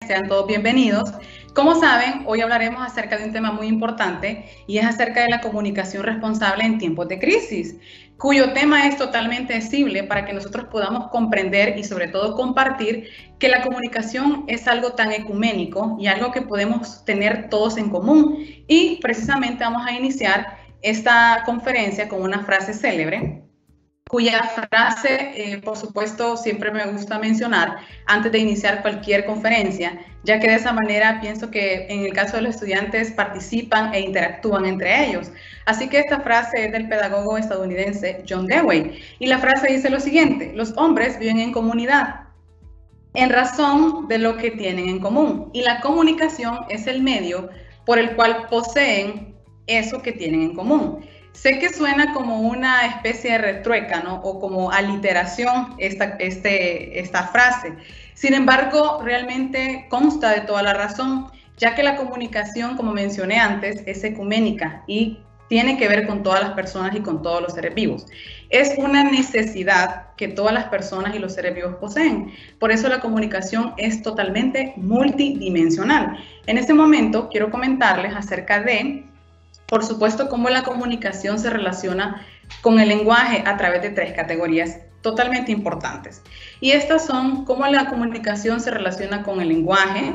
sean todos bienvenidos. Como saben, hoy hablaremos acerca de un tema muy importante y es acerca de la comunicación responsable en tiempos de crisis, cuyo tema es totalmente accesible para que nosotros podamos comprender y sobre todo compartir que la comunicación es algo tan ecuménico y algo que podemos tener todos en común. Y precisamente vamos a iniciar esta conferencia con una frase célebre, cuya frase, por supuesto, siempre me gusta mencionar antes de iniciar cualquier conferencia, ya que de esa manera pienso que en el caso de los estudiantes participan e interactúan entre ellos. Así que esta frase es del pedagogo estadounidense John Dewey, y la frase dice lo siguiente: los hombres viven en comunidad, en razón de lo que tienen en común, y la comunicación es el medio por el cual poseen eso que tienen en común. Sé que suena como una especie de retruéca, ¿no? O como aliteración esta frase. Sin embargo, realmente consta de toda la razón, ya que la comunicación, como mencioné antes, es ecuménica y tiene que ver con todas las personas y con todos los seres vivos. Es una necesidad que todas las personas y los seres vivos poseen. Por eso la comunicación es totalmente multidimensional. En este momento quiero comentarles acerca de, por supuesto, cómo la comunicación se relaciona con el lenguaje a través de tres categorías totalmente importantes. Y estas son cómo la comunicación se relaciona con el lenguaje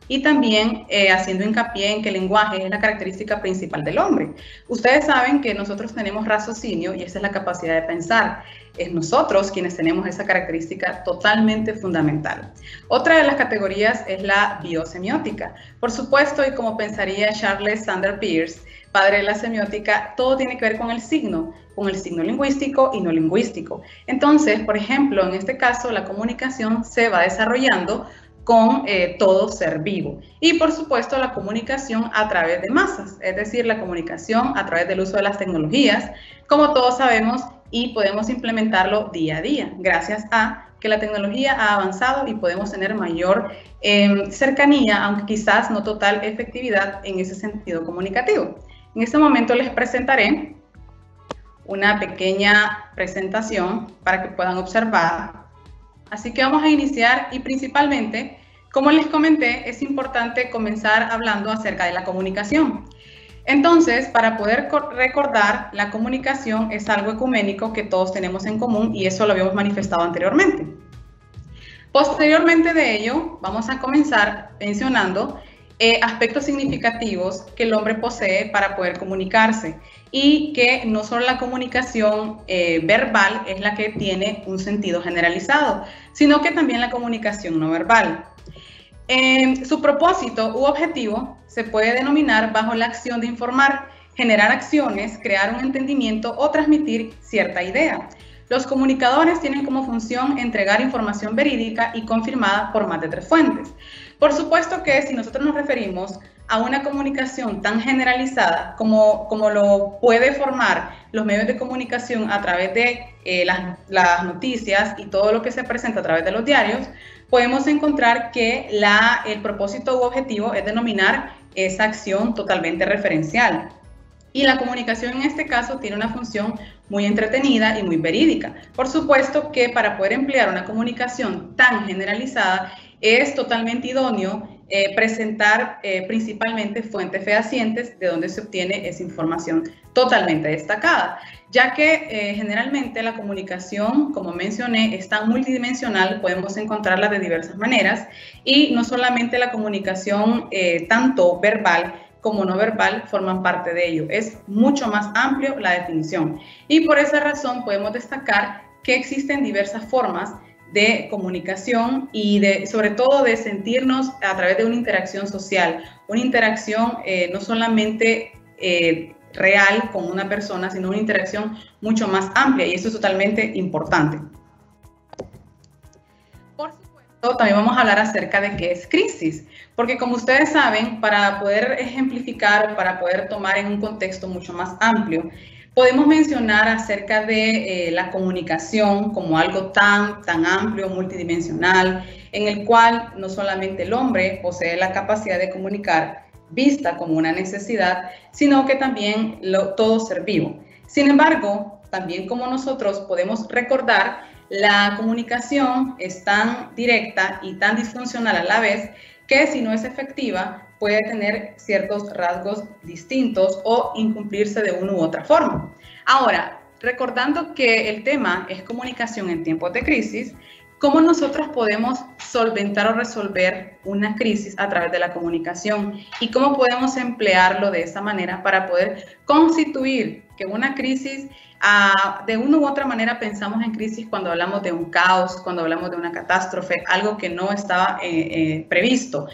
y también haciendo hincapié en que el lenguaje es la característica principal del hombre. Ustedes saben que nosotros tenemos raciocinio y esa es la capacidad de pensar. Es nosotros quienes tenemos esa característica totalmente fundamental. Otra de las categorías es la biosemiótica. Por supuesto, y como pensaría Charles Sanders Peirce, padre de la semiótica, todo tiene que ver con el signo lingüístico y no lingüístico. Entonces, por ejemplo, en este caso, la comunicación se va desarrollando con todo ser vivo. Y por supuesto la comunicación a través de masas, es decir, la comunicación a través del uso de las tecnologías, como todos sabemos, y podemos implementarlo día a día, gracias a que la tecnología ha avanzado y podemos tener mayor cercanía, aunque quizás no total efectividad en ese sentido comunicativo. En este momento les presentaré una pequeña presentación para que puedan observar. Así que vamos a iniciar y principalmente, como les comenté, es importante comenzar hablando acerca de la comunicación. Entonces, para poder recordar, la comunicación es algo ecuménico que todos tenemos en común y eso lo habíamos manifestado anteriormente. Posteriormente de ello, vamos a comenzar mencionando aspectos significativos que el hombre posee para poder comunicarse y que no solo la comunicación verbal es la que tiene un sentido generalizado, sino que también la comunicación no verbal. Su propósito u objetivo se puede denominar bajo la acción de informar, generar acciones, crear un entendimiento o transmitir cierta idea. Los comunicadores tienen como función entregar información verídica y confirmada por más de 3 fuentes. Por supuesto que si nosotros nos referimos a una comunicación tan generalizada como lo puede formar los medios de comunicación a través de las noticias y todo lo que se presenta a través de los diarios, podemos encontrar que el propósito u objetivo es denominar esa acción totalmente referencial. Y la comunicación en este caso tiene una función muy entretenida y muy verídica. Por supuesto que para poder emplear una comunicación tan generalizada es totalmente idóneo presentar principalmente fuentes fehacientes de donde se obtiene esa información totalmente destacada, ya que generalmente la comunicación, como mencioné, es tan multidimensional, podemos encontrarla de diversas maneras y no solamente la comunicación tanto verbal como no verbal forman parte de ello. Es mucho más amplio la definición y por esa razón podemos destacar que existen diversas formas de comunicación y sobre todo de sentirnos a través de una interacción social, una interacción no solamente real con una persona, sino una interacción mucho más amplia y eso es totalmente importante. Por supuesto, también vamos a hablar acerca de qué es crisis, porque como ustedes saben, para poder ejemplificar o para poder tomar en un contexto mucho más amplio, podemos mencionar acerca de la comunicación como algo tan amplio, multidimensional, en el cual no solamente el hombre posee la capacidad de comunicar vista como una necesidad, sino que también todo ser vivo. Sin embargo, también como nosotros podemos recordar, la comunicación es tan directa y tan disfuncional a la vez que si no es efectiva puede tener ciertos rasgos distintos o incumplirse de una u otra forma. Ahora, recordando que el tema es comunicación en tiempos de crisis, ¿cómo nosotros podemos solventar o resolver una crisis a través de la comunicación? ¿Y cómo podemos emplearlo de esa manera para poder constituir que una crisis, de una u otra manera pensamos en crisis cuando hablamos de un caos, cuando hablamos de una catástrofe, algo que no estaba previsto?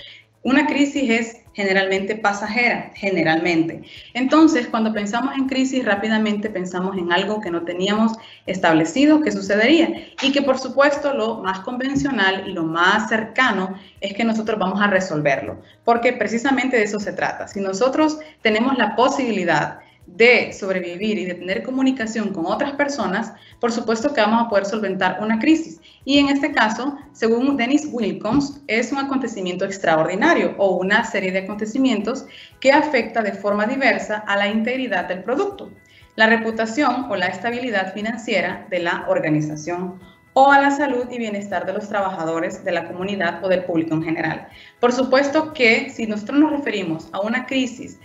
Una crisis es generalmente pasajera, generalmente. Entonces, cuando pensamos en crisis, rápidamente pensamos en algo que no teníamos establecido que sucedería y que, por supuesto, lo más convencional y lo más cercano es que nosotros vamos a resolverlo, porque precisamente de eso se trata. Si nosotros tenemos la posibilidad de sobrevivir y de tener comunicación con otras personas, por supuesto que vamos a poder solventar una crisis. Y en este caso, según Dennis Wilkins, es un acontecimiento extraordinario o una serie de acontecimientos que afecta de forma diversa a la integridad del producto, la reputación o la estabilidad financiera de la organización o a la salud y bienestar de los trabajadores, de la comunidad o del público en general. Por supuesto que si nosotros nos referimos a una crisis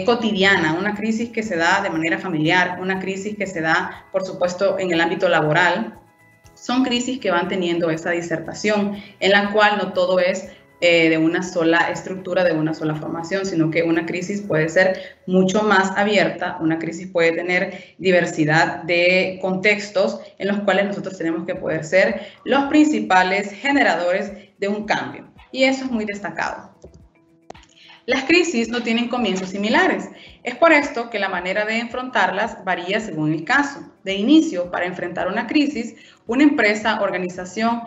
cotidiana, una crisis que se da de manera familiar, una crisis que se da, por supuesto, en el ámbito laboral, son crisis que van teniendo esa disertación en la cual no todo es de una sola estructura, de una sola formación, sino que una crisis puede ser mucho más abierta, una crisis puede tener diversidad de contextos en los cuales nosotros tenemos que poder ser los principales generadores de un cambio, y eso es muy destacado. Las crisis no tienen comienzos similares. Es por esto que la manera de enfrentarlas varía según el caso. De inicio, para enfrentar una crisis, una empresa, organización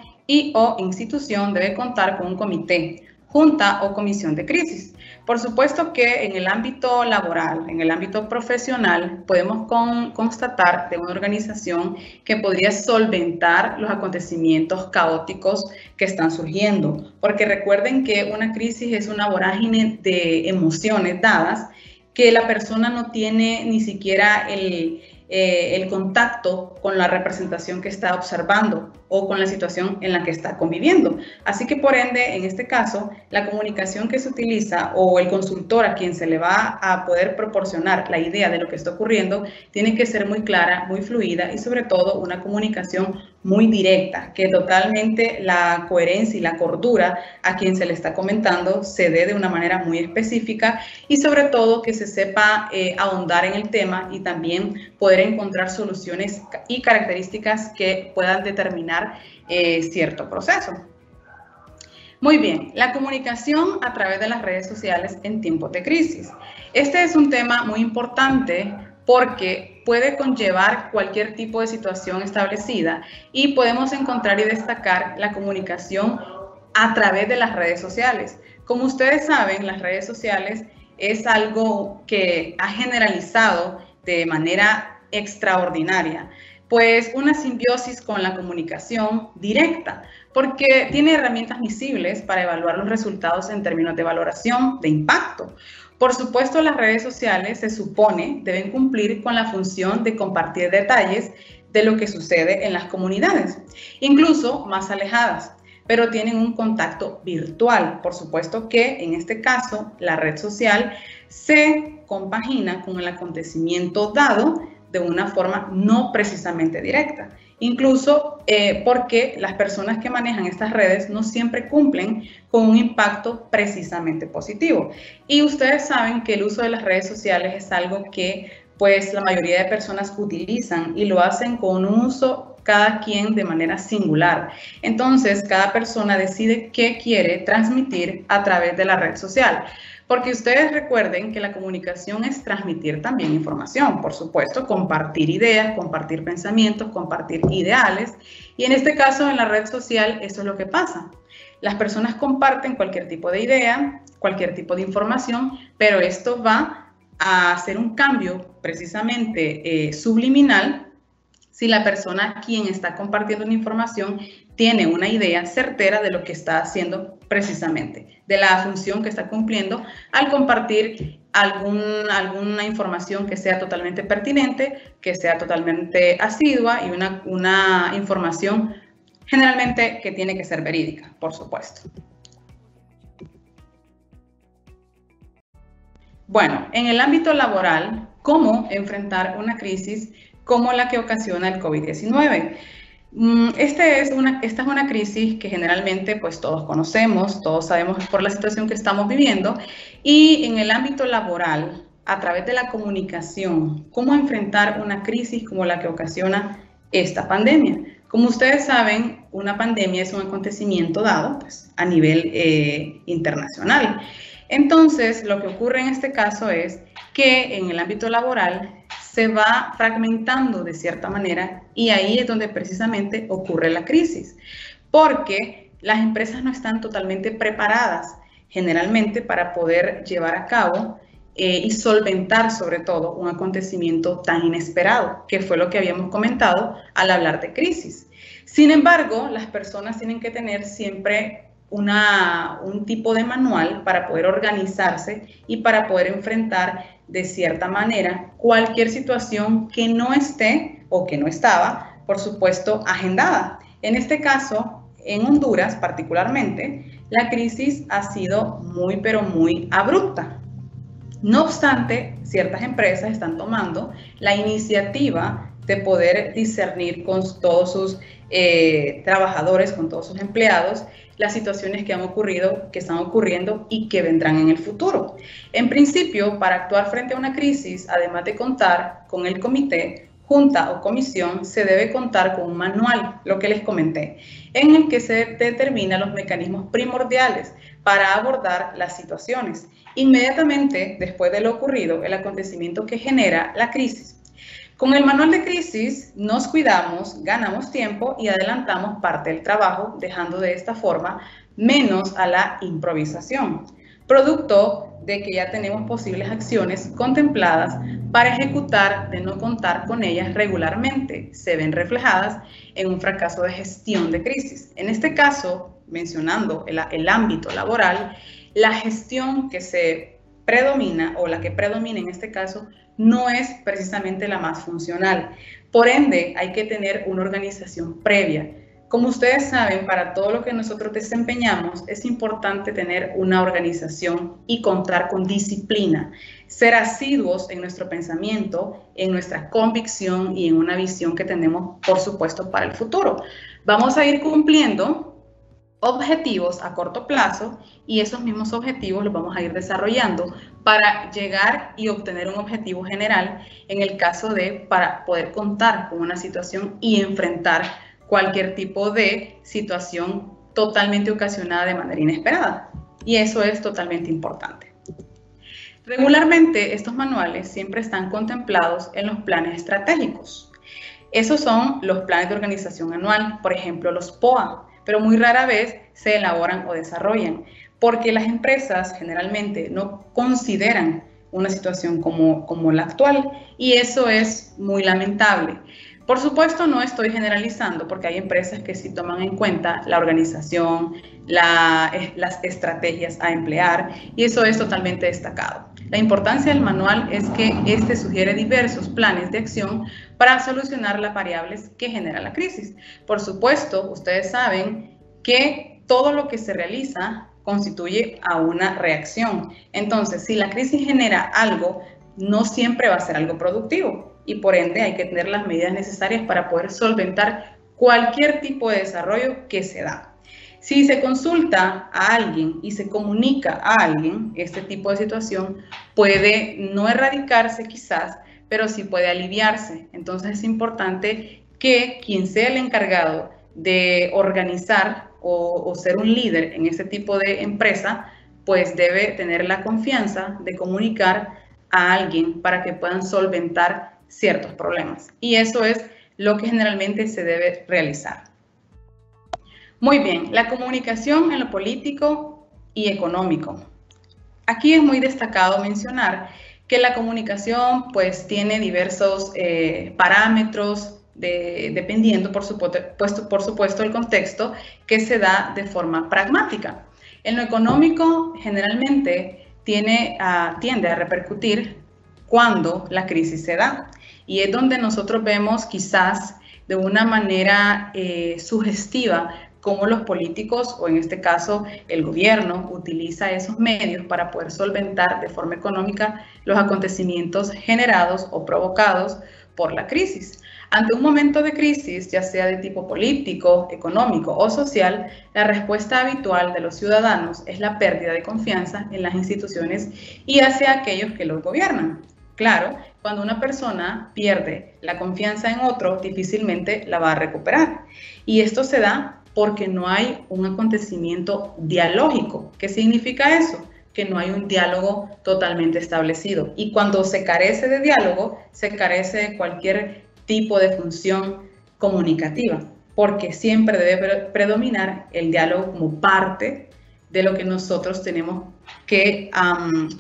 o institución debe contar con un comité, junta o comisión de crisis. Por supuesto que en el ámbito laboral, en el ámbito profesional, podemos constatar de una organización que podría solventar los acontecimientos caóticos que están surgiendo. Porque recuerden que una crisis es una vorágine de emociones dadas que la persona no tiene ni siquiera el contacto con la representación que está observando o con la situación en la que está conviviendo. Así que por ende, en este caso, la comunicación que se utiliza o el consultor a quien se le va a poder proporcionar la idea de lo que está ocurriendo tiene que ser muy clara, muy fluida y sobre todo una comunicación muy directa, que totalmente la coherencia y la cordura a quien se le está comentando se dé de una manera muy específica y sobre todo que se sepa ahondar en el tema y también poder encontrar soluciones y características que puedan determinar cierto proceso. Muy bien, la comunicación a través de las redes sociales en tiempos de crisis. Este es un tema muy importante porque puede conllevar cualquier tipo de situación establecida y podemos encontrar y destacar la comunicación a través de las redes sociales. Como ustedes saben, las redes sociales es algo que ha generalizado de manera extraordinaria, pues una simbiosis con la comunicación directa, porque tiene herramientas visibles para evaluar los resultados en términos de valoración, de impacto. Por supuesto, las redes sociales se supone deben cumplir con la función de compartir detalles de lo que sucede en las comunidades, incluso más alejadas, pero tienen un contacto virtual. Por supuesto que en este caso la red social se compagina con el acontecimiento dado de una forma no precisamente directa, incluso porque las personas que manejan estas redes no siempre cumplen con un impacto precisamente positivo. Y ustedes saben que el uso de las redes sociales es algo que pues la mayoría de personas utilizan y lo hacen con un uso cada quien de manera singular. Entonces, cada persona decide qué quiere transmitir a través de la red social. Porque ustedes recuerden que la comunicación es transmitir también información, por supuesto, compartir ideas, compartir pensamientos, compartir ideales. Y en este caso, en la red social, eso es lo que pasa. Las personas comparten cualquier tipo de idea, cualquier tipo de información, pero esto va a hacer un cambio precisamente subliminal si la persona quien está compartiendo una información tiene una idea certera de lo que está haciendo precisamente, de la función que está cumpliendo al compartir alguna información que sea totalmente pertinente, que sea totalmente asidua y una información generalmente que tiene que ser verídica, por supuesto. Bueno, en el ámbito laboral, ¿cómo enfrentar una crisis como la que ocasiona el COVID-19? Esta es una crisis que generalmente pues todos conocemos, todos sabemos por la situación que estamos viviendo, y en el ámbito laboral, a través de la comunicación, ¿cómo enfrentar una crisis como la que ocasiona esta pandemia? Como ustedes saben, una pandemia es un acontecimiento dado pues, a nivel internacional. Entonces, lo que ocurre en este caso es que en el ámbito laboral se va fragmentando de cierta manera y ahí es donde precisamente ocurre la crisis, porque las empresas no están totalmente preparadas generalmente para poder llevar a cabo y solventar sobre todo un acontecimiento tan inesperado, que fue lo que habíamos comentado al hablar de crisis. Sin embargo, las personas tienen que tener siempre un tipo de manual para poder organizarse y para poder enfrentar de cierta manera cualquier situación que no esté o que no estaba, por supuesto, agendada. En este caso, en Honduras particularmente, la crisis ha sido muy, pero muy abrupta. No obstante, ciertas empresas están tomando la iniciativa de poder discernir con todos sus trabajadores, con todos sus empleados, las situaciones que han ocurrido, que están ocurriendo y que vendrán en el futuro. En principio, para actuar frente a una crisis, además de contar con el comité, junta o comisión, se debe contar con un manual, lo que les comenté, en el que se determinan los mecanismos primordiales para abordar las situaciones. Inmediatamente después de lo ocurrido, el acontecimiento que genera la crisis. Con el manual de crisis nos cuidamos, ganamos tiempo y adelantamos parte del trabajo, dejando de esta forma menos a la improvisación, producto de que ya tenemos posibles acciones contempladas para ejecutar de no contar con ellas regularmente. Se ven reflejadas en un fracaso de gestión de crisis. En este caso, mencionando el ámbito laboral, la gestión que se predomina o la que predomina en este caso no es precisamente la más funcional. Por ende, hay que tener una organización previa. Como ustedes saben, para todo lo que nosotros desempeñamos es importante tener una organización y contar con disciplina, ser asiduos en nuestro pensamiento, en nuestra convicción y en una visión que tenemos, por supuesto, para el futuro. Vamos a ir cumpliendo objetivos a corto plazo y esos mismos objetivos los vamos a ir desarrollando para llegar y obtener un objetivo general en el caso de para poder contar con una situación y enfrentar cualquier tipo de situación totalmente ocasionada de manera inesperada. Y eso es totalmente importante. Regularmente estos manuales siempre están contemplados en los planes estratégicos. Esos son los planes de organización anual, por ejemplo los POA, pero muy rara vez se elaboran o desarrollan, porque las empresas generalmente no consideran una situación como la actual, y eso es muy lamentable. Por supuesto, no estoy generalizando, porque hay empresas que sí toman en cuenta la organización, las estrategias a emplear, y eso es totalmente destacado. La importancia del manual es que este sugiere diversos planes de acción para solucionar las variables que genera la crisis. Por supuesto, ustedes saben que todo lo que se realiza constituye a una reacción. Entonces, si la crisis genera algo, no siempre va a ser algo productivo y por ende hay que tener las medidas necesarias para poder solventar cualquier tipo de desarrollo que se da. Si se consulta a alguien y se comunica a alguien, este tipo de situación puede no erradicarse quizás, pero sí puede aliviarse. Entonces es importante que quien sea el encargado de organizar o ser un líder en este tipo de empresa, pues debe tener la confianza de comunicar a alguien para que puedan solventar ciertos problemas. Y eso es lo que generalmente se debe realizar. Muy bien, la comunicación en lo político y económico. Aquí es muy destacado mencionar que la comunicación pues tiene diversos parámetros dependiendo por supuesto del contexto que se da de forma pragmática. En lo económico generalmente tiende a repercutir cuando la crisis se da y es donde nosotros vemos quizás de una manera sugestiva cómo los políticos, o en este caso el gobierno, utiliza esos medios para poder solventar de forma económica los acontecimientos generados o provocados por la crisis. Ante un momento de crisis, ya sea de tipo político, económico o social, la respuesta habitual de los ciudadanos es la pérdida de confianza en las instituciones y hacia aquellos que los gobiernan. Claro, cuando una persona pierde la confianza en otro, difícilmente la va a recuperar. Y esto se da porque no hay un acontecimiento dialógico. ¿Qué significa eso? Que no hay un diálogo totalmente establecido. Y cuando se carece de diálogo, se carece de cualquier tipo de función comunicativa, porque siempre debe predominar el diálogo como parte de lo que nosotros tenemos que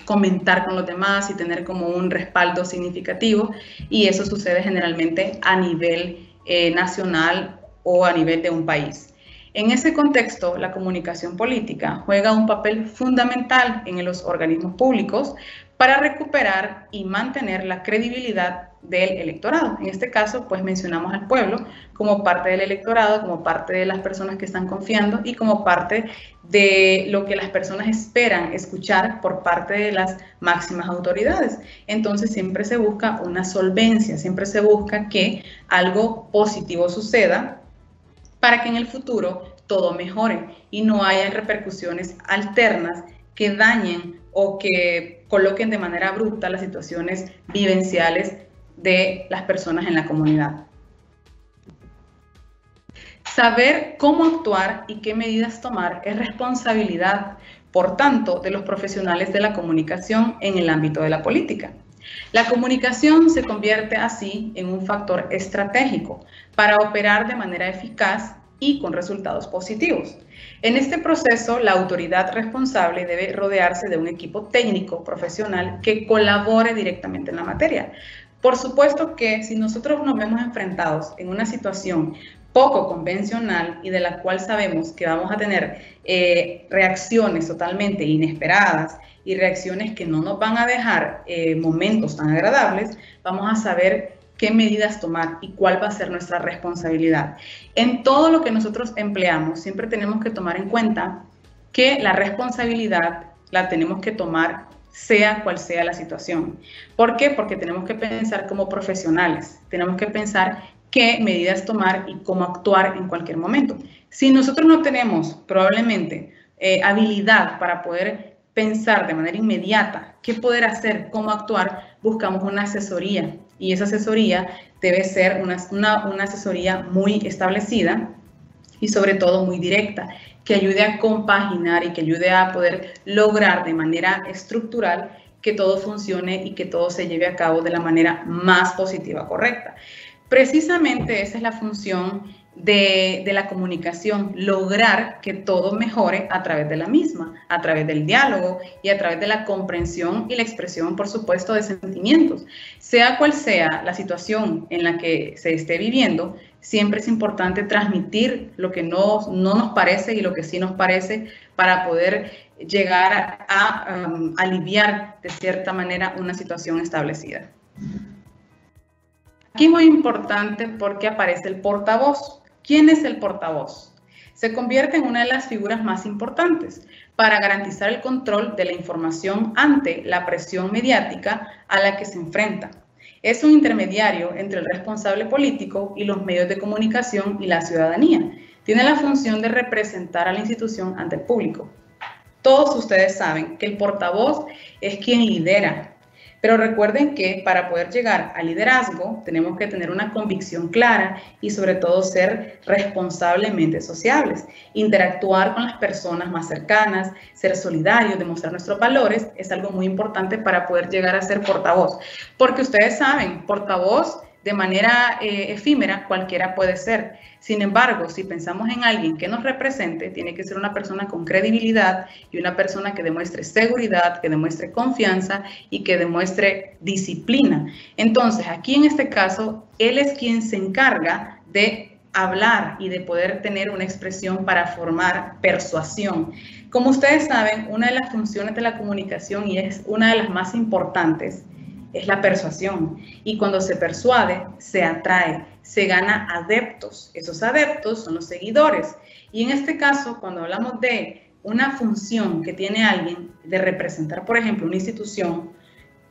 comentar con los demás y tener como un respaldo significativo, y eso sucede generalmente a nivel nacional o a nivel de un país. En ese contexto, la comunicación política juega un papel fundamental en los organismos públicos para recuperar y mantener la credibilidad del electorado. En este caso, pues mencionamos al pueblo como parte del electorado, como parte de las personas que están confiando y como parte de lo que las personas esperan escuchar por parte de las máximas autoridades. Entonces siempre se busca una solvencia, siempre se busca que algo positivo suceda para que en el futuro todo mejore y no haya repercusiones alternas que dañen o que coloquen de manera abrupta las situaciones vivenciales de las personas en la comunidad. Saber cómo actuar y qué medidas tomar es responsabilidad, por tanto, de los profesionales de la comunicación en el ámbito de la política. La comunicación se convierte así en un factor estratégico para operar de manera eficaz y con resultados positivos. En este proceso, la autoridad responsable debe rodearse de un equipo técnico profesional que colabore directamente en la materia. Por supuesto que si nosotros nos vemos enfrentados en una situación poco convencional y de la cual sabemos que vamos a tener reacciones totalmente inesperadas y reacciones que no nos van a dejar momentos tan agradables, vamos a saber qué medidas tomar y cuál va a ser nuestra responsabilidad. En todo lo que nosotros empleamos, siempre tenemos que tomar en cuenta que la responsabilidad la tenemos que tomar sea cual sea la situación. ¿Por qué? Porque tenemos que pensar como profesionales, tenemos que pensar qué medidas tomar y cómo actuar en cualquier momento. Si nosotros no tenemos probablemente habilidad para poder pensar de manera inmediata qué poder hacer, cómo actuar, buscamos una asesoría, y esa asesoría debe ser una asesoría muy establecida y sobre todo muy directa, que ayude a compaginar y que ayude a poder lograr de manera estructural que todo funcione y que todo se lleve a cabo de la manera más positiva, correcta. Precisamente esa es la función de la comunicación, lograr que todo mejore a través de la misma, a través del diálogo y a través de la comprensión y la expresión, por supuesto, de sentimientos. Sea cual sea la situación en la que se esté viviendo, siempre es importante transmitir lo que no nos parece y lo que sí nos parece para poder llegar a aliviar de cierta manera una situación establecida. Aquí es muy importante porque aparece el portavoz. ¿Quién es el portavoz? Se convierte en una de las figuras más importantes para garantizar el control de la información ante la presión mediática a la que se enfrenta. Es un intermediario entre el responsable político y los medios de comunicación y la ciudadanía. Tiene la función de representar a la institución ante el público. Todos ustedes saben que el portavoz es quien lidera. Pero recuerden que para poder llegar al liderazgo tenemos que tener una convicción clara y sobre todo ser responsablemente sociables. Interactuar con las personas más cercanas, ser solidarios, demostrar nuestros valores es algo muy importante para poder llegar a ser portavoz. Porque ustedes saben, portavoz de manera efímera cualquiera puede ser. Sin embargo, si pensamos en alguien que nos represente, tiene que ser una persona con credibilidad y una persona que demuestre seguridad, que demuestre confianza y que demuestre disciplina. Entonces, aquí en este caso, él es quien se encarga de hablar y de poder tener una expresión para formar persuasión. Como ustedes saben, una de las funciones de la comunicación, y es una de las más importantes, es la persuasión. Y cuando se persuade, se atrae. se gana adeptos. Esos adeptos son los seguidores. Y en este caso, cuando hablamos de una función que tiene alguien de representar, por ejemplo, una institución,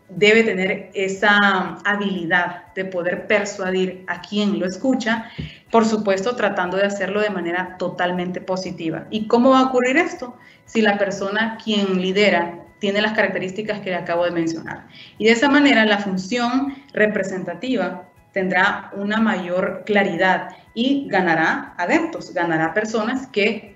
debe tener esa habilidad de poder persuadir a quien lo escucha, por supuesto tratando de hacerlo de manera totalmente positiva. ¿Y cómo va a ocurrir esto? Si la persona quien lidera tiene las características que le acabo de mencionar. Y de esa manera la función representativa tendrá una mayor claridad y ganará adeptos, ganará personas que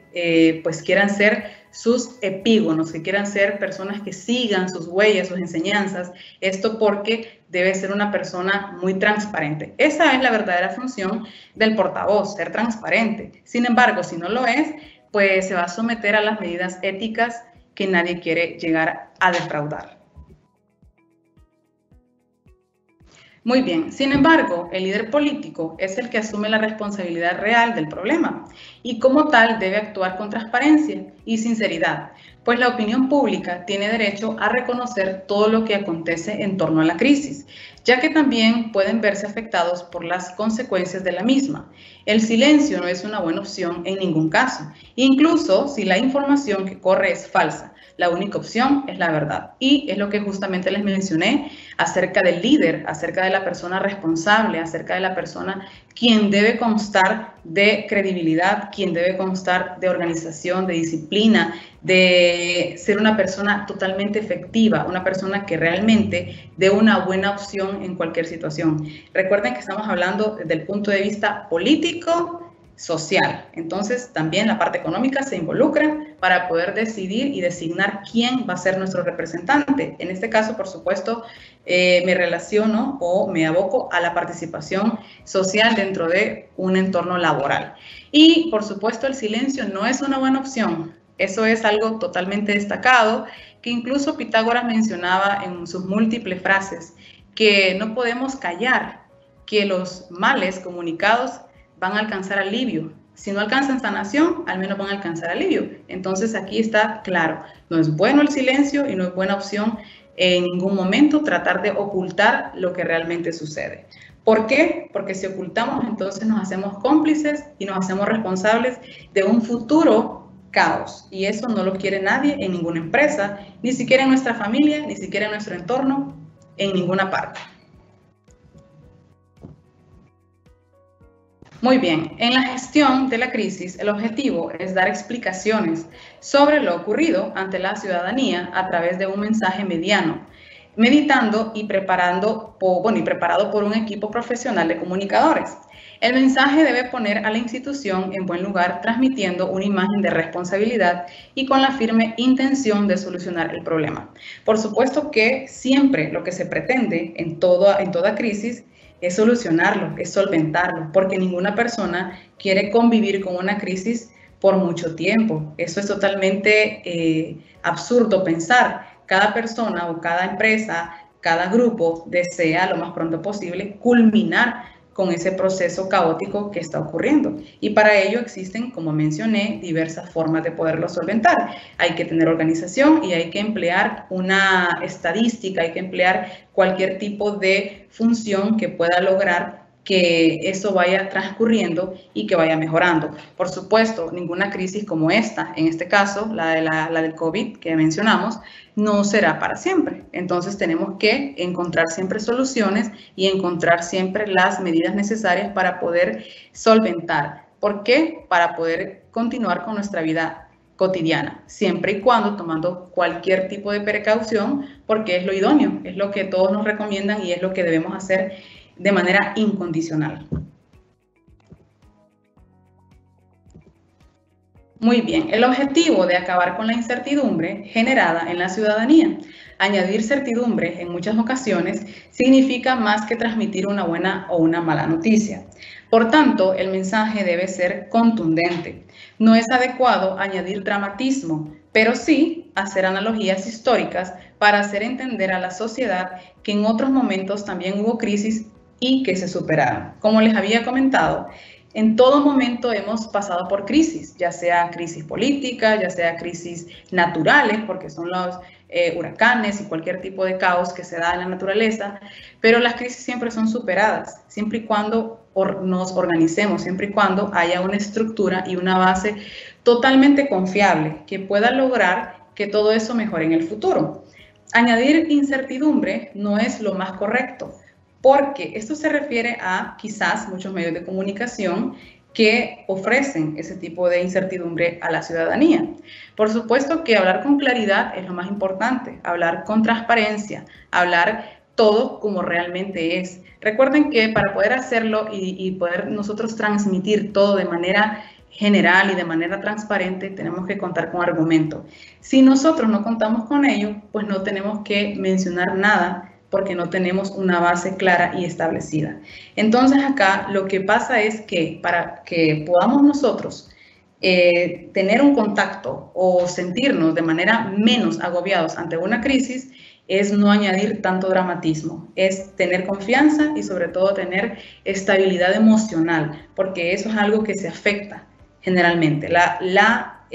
pues quieran ser sus epígonos, que quieran ser personas que sigan sus huellas, sus enseñanzas. Esto porque debe ser una persona muy transparente. Esa es la verdadera función del portavoz, ser transparente. Sin embargo, si no lo es, pues se va a someter a las medidas éticas que nadie quiere llegar a defraudar. Muy bien, sin embargo, el líder político es el que asume la responsabilidad real del problema y como tal debe actuar con transparencia y sinceridad, pues la opinión pública tiene derecho a reconocer todo lo que acontece en torno a la crisis, ya que también pueden verse afectados por las consecuencias de la misma. El silencio no es una buena opción en ningún caso, incluso si la información que corre es falsa. La única opción es la verdad. Y es lo que justamente les mencioné acerca del líder, acerca de la persona responsable, acerca de la persona quien debe constar de credibilidad, quien debe constar de organización, de disciplina, de ser una persona totalmente efectiva, una persona que realmente dé una buena opción en cualquier situación. Recuerden que estamos hablando desde el punto de vista político, social. Entonces, también la parte económica se involucra para poder decidir y designar quién va a ser nuestro representante. En este caso, por supuesto, me relaciono o me aboco a la participación social dentro de un entorno laboral. Y, por supuesto, el silencio no es una buena opción. Eso es algo totalmente destacado, que incluso Pitágoras mencionaba en sus múltiples frases, que no podemos callar que los males comunicados van a alcanzar alivio. Si no alcanzan sanación, al menos van a alcanzar alivio. Entonces aquí está claro, no es bueno el silencio y no es buena opción en ningún momento tratar de ocultar lo que realmente sucede. ¿Por qué? Porque si ocultamos, entonces nos hacemos cómplices y nos hacemos responsables de un futuro caos. Y eso no lo quiere nadie en ninguna empresa, ni siquiera en nuestra familia, ni siquiera en nuestro entorno, en ninguna parte. Muy bien, en la gestión de la crisis, el objetivo es dar explicaciones sobre lo ocurrido ante la ciudadanía a través de un mensaje mediano, meditando y preparado por un equipo profesional de comunicadores. El mensaje debe poner a la institución en buen lugar, transmitiendo una imagen de responsabilidad y con la firme intención de solucionar el problema. Por supuesto que siempre lo que se pretende en toda crisis es solucionarlo, es solventarlo, porque ninguna persona quiere convivir con una crisis por mucho tiempo. Eso es totalmente absurdo pensar. Cada persona o cada empresa, cada grupo desea lo más pronto posible culminar con ese proceso caótico que está ocurriendo. Y para ello existen, como mencioné, diversas formas de poderlo solventar. Hay que tener organización y hay que emplear una estadística, hay que emplear cualquier tipo de función que pueda lograr que eso vaya transcurriendo y que vaya mejorando. Por supuesto, ninguna crisis como esta, en este caso, la del COVID que mencionamos, no será para siempre. Entonces tenemos que encontrar siempre soluciones y encontrar siempre las medidas necesarias para poder solventar. ¿Por qué? Para poder continuar con nuestra vida cotidiana, siempre y cuando tomando cualquier tipo de precaución, porque es lo idóneo, es lo que todos nos recomiendan y es lo que debemos hacer de manera incondicional. Muy bien, el objetivo de acabar con la incertidumbre generada en la ciudadanía. Añadir certidumbre en muchas ocasiones significa más que transmitir una buena o una mala noticia. Por tanto, el mensaje debe ser contundente. No es adecuado añadir dramatismo, pero sí hacer analogías históricas para hacer entender a la sociedad que en otros momentos también hubo crisis y que se superaron. Como les había comentado, en todo momento hemos pasado por crisis, ya sea crisis política, ya sea crisis naturales, porque son los huracanes y cualquier tipo de caos que se da en la naturaleza, pero las crisis siempre son superadas, siempre y cuando nos organicemos, siempre y cuando haya una estructura y una base totalmente confiable que pueda lograr que todo eso mejore en el futuro. Añadir incertidumbre no es lo más correcto, porque esto se refiere a quizás muchos medios de comunicación que ofrecen ese tipo de incertidumbre a la ciudadanía. Por supuesto que hablar con claridad es lo más importante, hablar con transparencia, hablar todo como realmente es. Recuerden que para poder hacerlo y poder nosotros transmitir todo de manera general y de manera transparente, tenemos que contar con argumentos. Si nosotros no contamos con ello, pues no tenemos que mencionar nada porque no tenemos una base clara y establecida. Entonces acá lo que pasa es que para que podamos nosotros tener un contacto o sentirnos de manera menos agobiados ante una crisis, es no añadir tanto dramatismo, es tener confianza y sobre todo tener estabilidad emocional, porque eso es algo que se afecta generalmente, la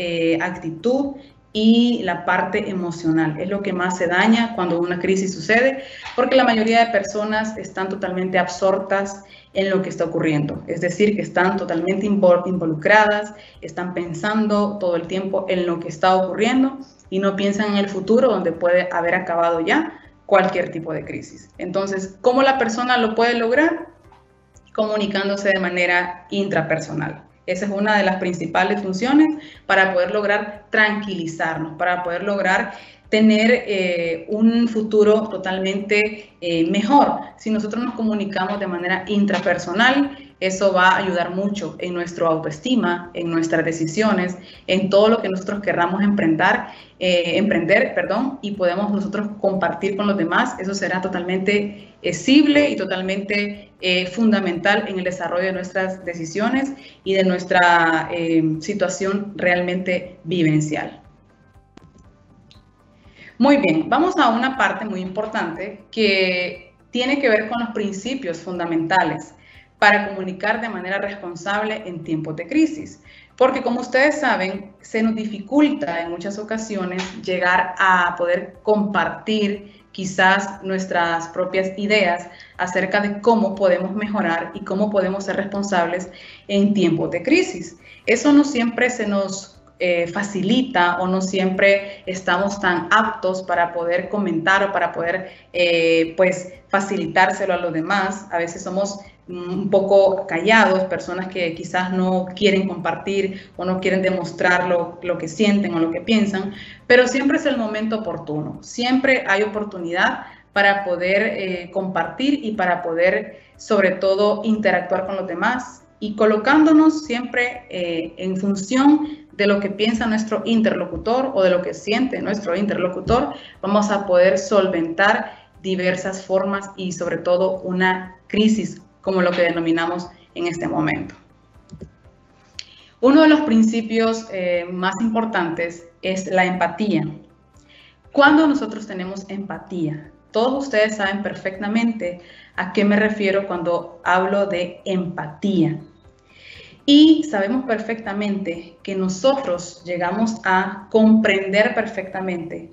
actitud y la parte emocional. Es lo que más se daña cuando una crisis sucede, porque la mayoría de personas están totalmente absortas en lo que está ocurriendo. Es decir, que están totalmente involucradas, están pensando todo el tiempo en lo que está ocurriendo y no piensan en el futuro donde puede haber acabado ya cualquier tipo de crisis. Entonces, ¿cómo la persona lo puede lograr? Comunicándose de manera intrapersonal. Esa es una de las principales funciones para poder lograr tranquilizarnos, para poder lograr tener un futuro totalmente mejor. Si nosotros nos comunicamos de manera intrapersonal, eso va a ayudar mucho en nuestra autoestima, en nuestras decisiones, en todo lo que nosotros querramos emprender, y podemos nosotros compartir con los demás. Eso será totalmente cible y totalmente fundamental en el desarrollo de nuestras decisiones y de nuestra situación realmente vivencial. Muy bien, vamos a una parte muy importante que tiene que ver con los principios fundamentales para comunicar de manera responsable en tiempos de crisis. Porque como ustedes saben, se nos dificulta en muchas ocasiones llegar a poder compartir quizás nuestras propias ideas acerca de cómo podemos mejorar y cómo podemos ser responsables en tiempos de crisis. Eso no siempre se nos facilita o no siempre estamos tan aptos para poder comentar o para poder pues facilitárselo a los demás. A veces somos un poco callados, personas que quizás no quieren compartir o no quieren demostrar lo que sienten o lo que piensan, pero siempre es el momento oportuno, siempre hay oportunidad para poder compartir y para poder sobre todo interactuar con los demás y colocándonos siempre en función de lo que piensa nuestro interlocutor o de lo que siente nuestro interlocutor, vamos a poder solventar diversas formas y sobre todo una crisis como lo que denominamos en este momento. Uno de los principios más importantes es la empatía. ¿Cuándo nosotros tenemos empatía? Todos ustedes saben perfectamente a qué me refiero cuando hablo de empatía. Y sabemos perfectamente que nosotros llegamos a comprender perfectamente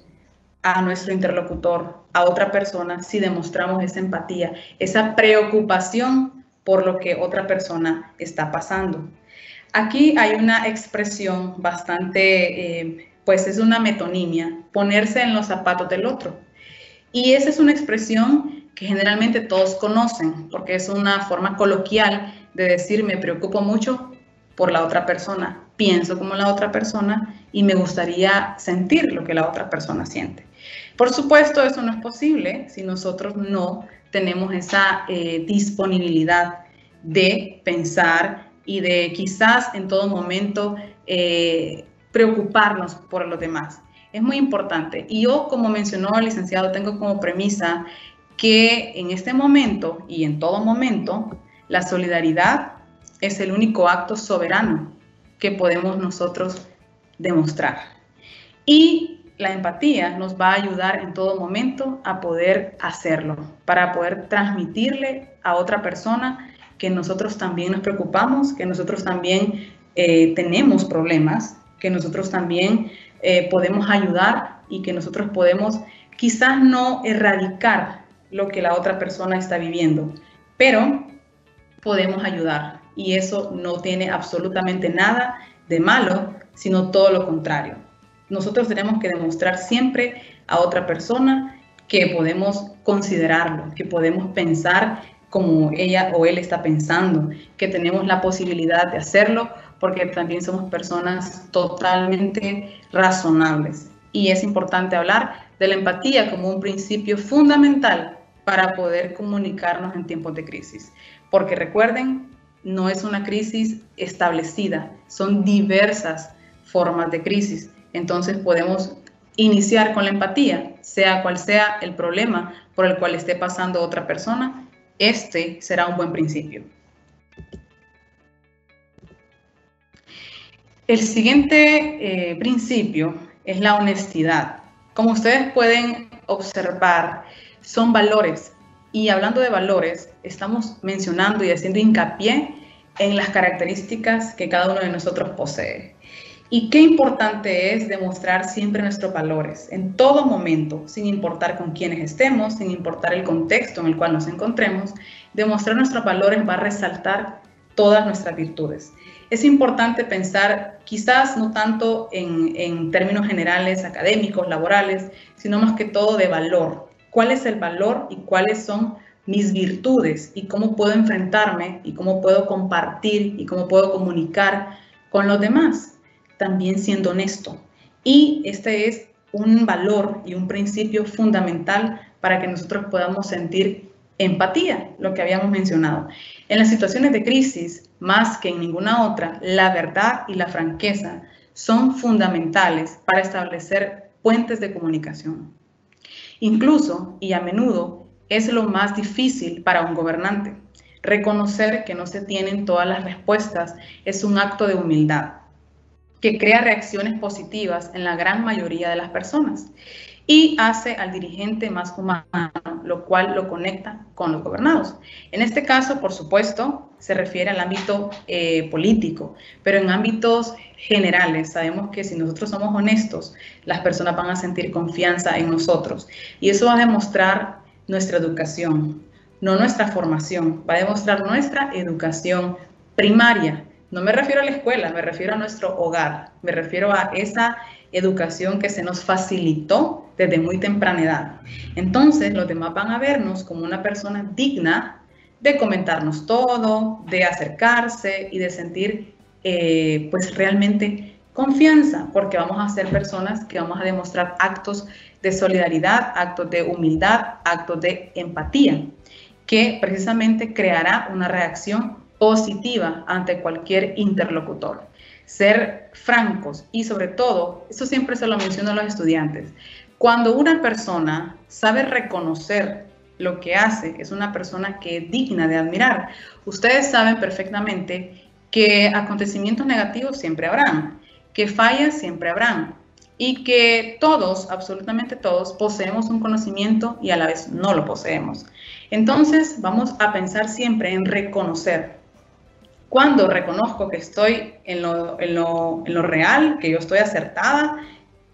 a nuestro interlocutor, a otra persona, si demostramos esa empatía, esa preocupación por lo que otra persona está pasando. Aquí hay una expresión bastante, pues es una metonimia, ponerse en los zapatos del otro. Y esa es una expresión que generalmente todos conocen, porque es una forma coloquial de decir me preocupo mucho por la otra persona, pienso como la otra persona y me gustaría sentir lo que la otra persona siente. Por supuesto, eso no es posible si nosotros no tenemos esa disponibilidad de pensar y de quizás en todo momento preocuparnos por los demás. Es muy importante. Y yo, como mencionó el licenciado, tengo como premisa que en este momento y en todo momento, la solidaridad es el único acto soberano que podemos nosotros demostrar. Y la empatía nos va a ayudar en todo momento a poder hacerlo, para poder transmitirle a otra persona que nosotros también nos preocupamos, que nosotros también tenemos problemas, que nosotros también podemos ayudar y que nosotros podemos quizás no erradicar lo que la otra persona está viviendo, pero podemos ayudar. Y eso no tiene absolutamente nada de malo, sino todo lo contrario. Nosotros tenemos que demostrar siempre a otra persona que podemos considerarlo, que podemos pensar como ella o él está pensando, que tenemos la posibilidad de hacerlo, porque también somos personas totalmente razonables. Y es importante hablar de la empatía como un principio fundamental para poder comunicarnos en tiempos de crisis. Porque recuerden, no es una crisis establecida, son diversas formas de crisis. Entonces podemos iniciar con la empatía, sea cual sea el problema por el cual esté pasando otra persona. Este será un buen principio. El siguiente principio es la honestidad. Como ustedes pueden observar, son valores. Y hablando de valores, estamos mencionando y haciendo hincapié en las características que cada uno de nosotros posee. Y qué importante es demostrar siempre nuestros valores en todo momento, sin importar con quiénes estemos, sin importar el contexto en el cual nos encontremos. Demostrar nuestros valores va a resaltar todas nuestras virtudes. Es importante pensar, quizás no tanto en términos generales, académicos, laborales, sino más que todo de valor. ¿Cuál es el valor y cuáles son mis virtudes? Y cómo puedo enfrentarme y cómo puedo compartir y cómo puedo comunicar con los demás. También siendo honesto. Y este es un valor y un principio fundamental para que nosotros podamos sentir empatía, lo que habíamos mencionado. En las situaciones de crisis, más que en ninguna otra, la verdad y la franqueza son fundamentales para establecer puentes de comunicación. Incluso, y a menudo, es lo más difícil para un gobernante. Reconocer que no se tienen todas las respuestas es un acto de humildad que crea reacciones positivas en la gran mayoría de las personas y hace al dirigente más humano, lo cual lo conecta con los gobernados. En este caso, por supuesto, se refiere al ámbito político, pero en ámbitos generales sabemos que si nosotros somos honestos, las personas van a sentir confianza en nosotros y eso va a demostrar nuestra educación, no nuestra formación, va a demostrar nuestra educación primaria. No me refiero a la escuela, me refiero a nuestro hogar, me refiero a esa educación que se nos facilitó desde muy temprana edad. Entonces, los demás van a vernos como una persona digna de comentarnos todo, de acercarse y de sentir pues realmente confianza, porque vamos a ser personas que vamos a demostrar actos de solidaridad, actos de humildad, actos de empatía, que precisamente creará una reacción positiva ante cualquier interlocutor. Ser francos y sobre todo, eso siempre se lo menciono a los estudiantes, cuando una persona sabe reconocer lo que hace, es una persona que es digna de admirar. Ustedes saben perfectamente que acontecimientos negativos siempre habrán, que fallas siempre habrán y que todos, absolutamente todos, poseemos un conocimiento y a la vez no lo poseemos. Entonces vamos a pensar siempre en reconocer. Cuando reconozco que estoy en lo real, que yo estoy acertada,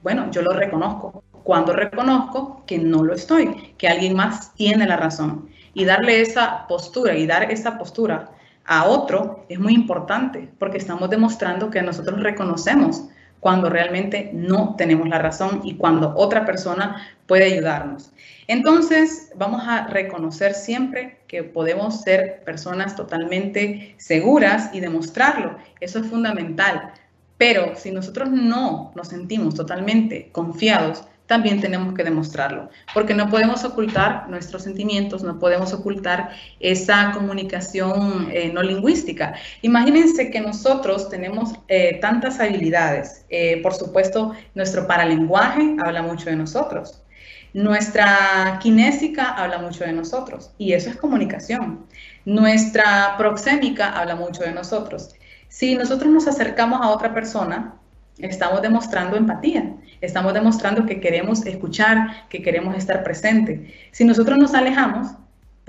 bueno, yo lo reconozco. Cuando reconozco que no lo estoy, que alguien más tiene la razón. Y darle esa postura y dar esa postura a otro es muy importante porque estamos demostrando que nosotros reconocemos cuando realmente no tenemos la razón y cuando otra persona puede ayudarnos. Entonces, vamos a reconocer siempre que podemos ser personas totalmente seguras y demostrarlo. Eso es fundamental. Pero si nosotros no nos sentimos totalmente confiados, también tenemos que demostrarlo, porque no podemos ocultar nuestros sentimientos, no podemos ocultar esa comunicación no lingüística. Imagínense que nosotros tenemos tantas habilidades. Por supuesto, nuestro paralenguaje habla mucho de nosotros. Nuestra kinésica habla mucho de nosotros y eso es comunicación. Nuestra proxémica habla mucho de nosotros. Si nosotros nos acercamos a otra persona, estamos demostrando empatía, estamos demostrando que queremos escuchar, que queremos estar presente. Si nosotros nos alejamos,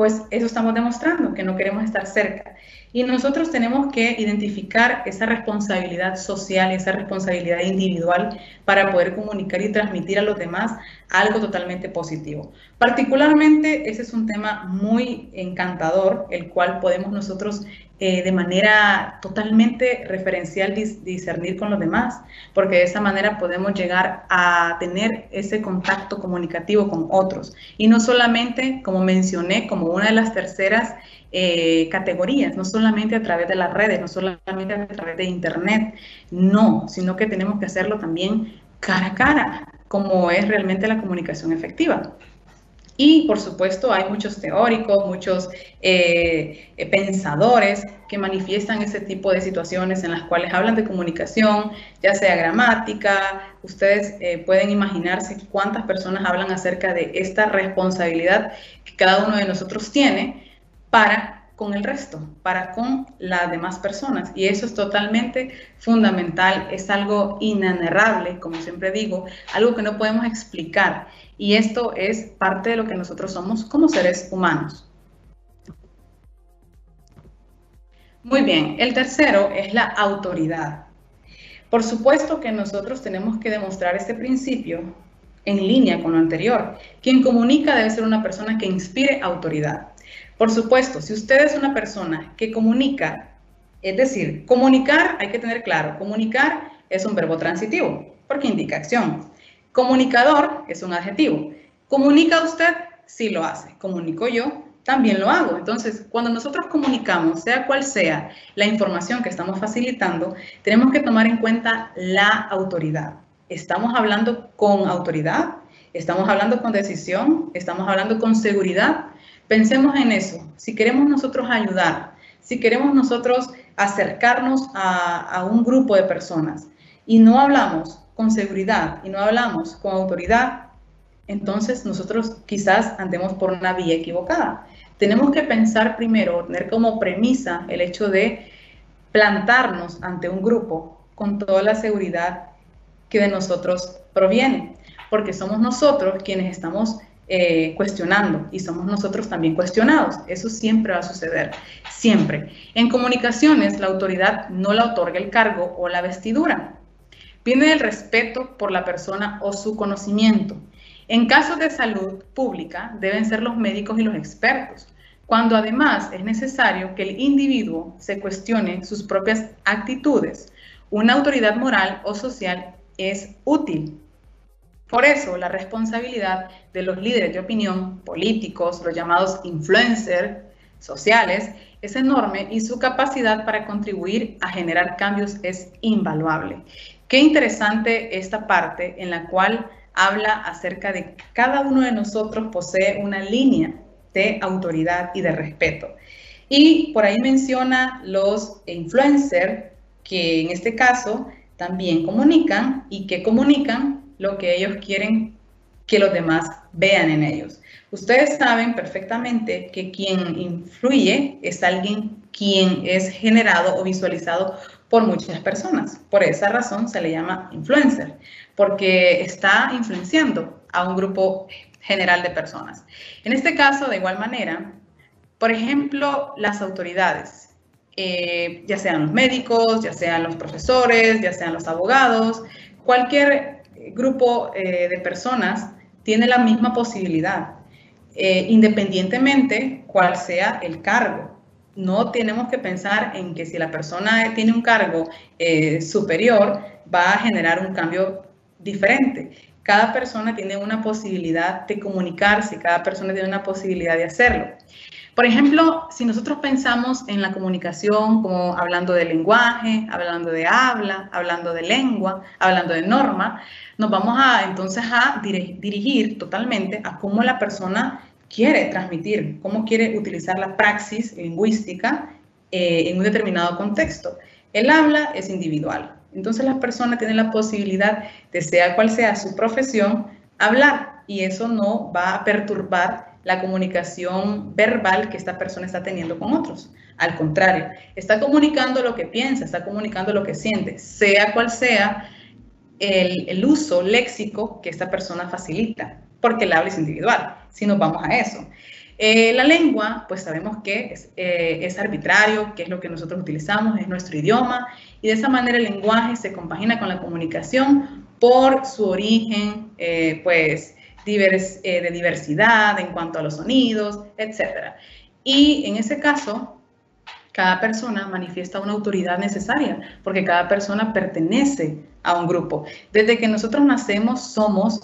pues eso estamos demostrando, que no queremos estar cerca. Y nosotros tenemos que identificar esa responsabilidad social, esa responsabilidad individual para poder comunicar y transmitir a los demás algo totalmente positivo. Particularmente, ese es un tema muy encantador, el cual podemos nosotros de manera totalmente referencial discernir con los demás, porque de esa manera podemos llegar a tener ese contacto comunicativo con otros. Y no solamente, como mencioné, como una de las terceras categorías, no solamente a través de las redes, no solamente a través de internet, no, sino que tenemos que hacerlo también cara a cara, como es realmente la comunicación efectiva. Y por supuesto hay muchos teóricos, muchos pensadores que manifiestan ese tipo de situaciones en las cuales hablan de comunicación, ya sea gramática. Ustedes pueden imaginarse cuántas personas hablan acerca de esta responsabilidad que cada uno de nosotros tiene para con el resto, para con las demás personas. Y eso es totalmente fundamental, es algo inanarrable, como siempre digo, algo que no podemos explicar. Y esto es parte de lo que nosotros somos como seres humanos. Muy bien, el tercero es la autoridad. Por supuesto que nosotros tenemos que demostrar este principio en línea con lo anterior. Quien comunica debe ser una persona que inspire autoridad. Por supuesto, si usted es una persona que comunica, es decir, comunicar, hay que tener claro, comunicar es un verbo transitivo, porque indica acción. Comunicador es un adjetivo. ¿Comunica usted? Sí lo hace. ¿Comunico yo? También lo hago. Entonces, cuando nosotros comunicamos, sea cual sea la información que estamos facilitando, tenemos que tomar en cuenta la autoridad. ¿Estamos hablando con autoridad? ¿Estamos hablando con decisión? ¿Estamos hablando con seguridad? Pensemos en eso. Si queremos nosotros ayudar, si queremos nosotros acercarnos a un grupo de personas y no hablamos con seguridad y no hablamos con autoridad, entonces nosotros quizás andemos por una vía equivocada. Tenemos que pensar primero, tener como premisa el hecho de plantarnos ante un grupo con toda la seguridad que de nosotros proviene, porque somos nosotros quienes estamos cuestionando y somos nosotros también cuestionados. Eso siempre va a suceder, siempre. En comunicaciones, la autoridad no la otorga el cargo o la vestidura. Viene del respeto por la persona o su conocimiento. En casos de salud pública, deben ser los médicos y los expertos, cuando además es necesario que el individuo se cuestione sus propias actitudes. Una autoridad moral o social es útil. Por eso, la responsabilidad de los líderes de opinión, políticos, los llamados influencers sociales, es enorme y su capacidad para contribuir a generar cambios es invaluable. Qué interesante esta parte en la cual habla acerca de que cada uno de nosotros posee una línea de autoridad y de respeto. Y por ahí menciona los influencers que en este caso también comunican y que comunican lo que ellos quieren que los demás vean en ellos. Ustedes saben perfectamente que quien influye es alguien quien es generado o visualizado por muchas personas. Por esa razón se le llama influencer, porque está influenciando a un grupo general de personas. En este caso, de igual manera, por ejemplo, las autoridades, ya sean los médicos, ya sean los profesores, ya sean los abogados, cualquier grupo de personas tiene la misma posibilidad, independientemente cuál sea el cargo. No tenemos que pensar en que si la persona tiene un cargo superior va a generar un cambio diferente. Cada persona tiene una posibilidad de comunicarse, cada persona tiene una posibilidad de hacerlo. Por ejemplo, si nosotros pensamos en la comunicación como hablando de lenguaje, hablando de habla, hablando de lengua, hablando de norma, nos vamos entonces a dirigir totalmente a cómo la persona quiere transmitir, cómo quiere utilizar la praxis lingüística en un determinado contexto. El habla es individual, entonces las personas tienen la posibilidad de, sea cual sea su profesión, hablar, y eso no va a perturbar la comunicación verbal que esta persona está teniendo con otros. Al contrario, está comunicando lo que piensa, está comunicando lo que siente, sea cual sea el uso léxico que esta persona facilita, porque el habla es individual, si nos vamos a eso. La lengua, pues sabemos que es arbitrario, que es lo que nosotros utilizamos, es nuestro idioma, y de esa manera el lenguaje se compagina con la comunicación por su origen, pues, de diversidad en cuanto a los sonidos, etc. Y en ese caso, cada persona manifiesta una autoridad necesaria, porque cada persona pertenece a un grupo. Desde que nosotros nacemos somos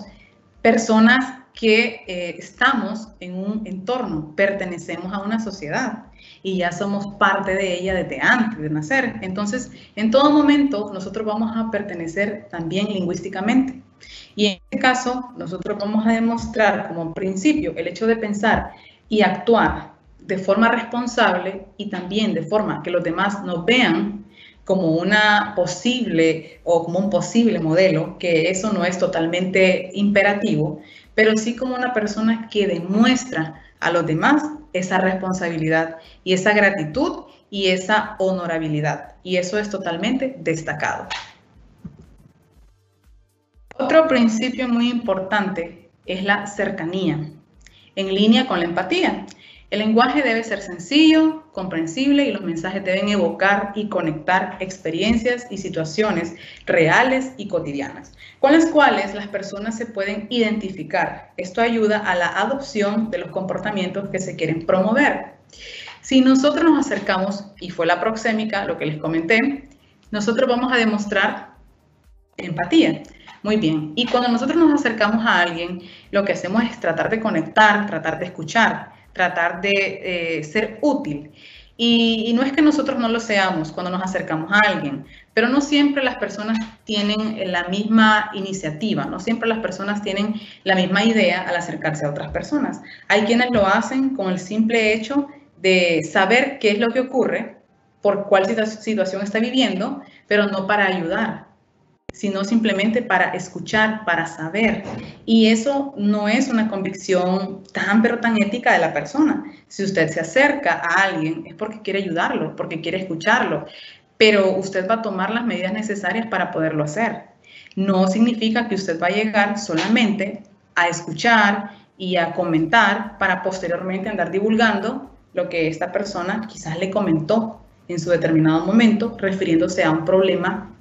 personas que estamos en un entorno, pertenecemos a una sociedad y ya somos parte de ella desde antes de nacer. Entonces, en todo momento nosotros vamos a pertenecer también lingüísticamente. Y en este caso, nosotros vamos a demostrar como principio el hecho de pensar y actuar de forma responsable y también de forma que los demás nos vean como una posible o como un posible modelo, que eso no es totalmente imperativo, pero sí como una persona que demuestra a los demás esa responsabilidad y esa gratitud y esa honorabilidad. Y eso es totalmente destacado. Otro principio muy importante es la cercanía, en línea con la empatía. El lenguaje debe ser sencillo, comprensible y los mensajes deben evocar y conectar experiencias y situaciones reales y cotidianas, con las cuales las personas se pueden identificar. Esto ayuda a la adopción de los comportamientos que se quieren promover. Si nosotros nos acercamos, y fue la proxémica lo que les comenté, nosotros vamos a demostrar empatía. Muy bien, y cuando nosotros nos acercamos a alguien, lo que hacemos es tratar de conectar, tratar de escuchar, tratar de ser útil. Y no es que nosotros no lo seamos cuando nos acercamos a alguien, pero no siempre las personas tienen la misma iniciativa, no siempre las personas tienen la misma idea al acercarse a otras personas. Hay quienes lo hacen con el simple hecho de saber qué es lo que ocurre, por cuál situación está viviendo, pero no para ayudar, sino simplemente para escuchar, para saber. Y eso no es una convicción pero tan ética de la persona. Si usted se acerca a alguien es porque quiere ayudarlo, porque quiere escucharlo, pero usted va a tomar las medidas necesarias para poderlo hacer. No significa que usted va a llegar solamente a escuchar y a comentar para posteriormente andar divulgando lo que esta persona quizás le comentó en su determinado momento, refiriéndose a un problema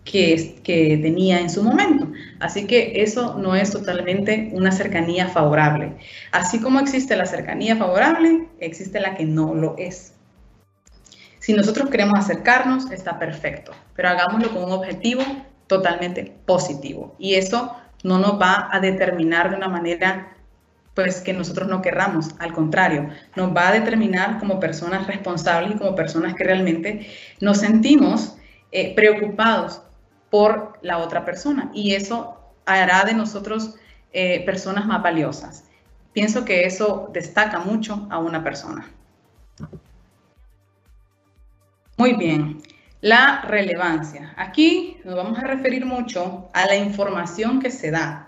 que tenía en su momento. Así que eso no es totalmente una cercanía favorable. Así como existe la cercanía favorable, existe la que no lo es. Si nosotros queremos acercarnos, está perfecto, pero hagámoslo con un objetivo totalmente positivo. Y eso no nos va a determinar de una manera pues que nosotros no querramos, al contrario, nos va a determinar como personas responsables y como personas que realmente nos sentimos preocupados por la otra persona, y eso hará de nosotros personas más valiosas. Pienso que eso destaca mucho a una persona. Muy bien, la relevancia. Aquí nos vamos a referir mucho a la información que se da,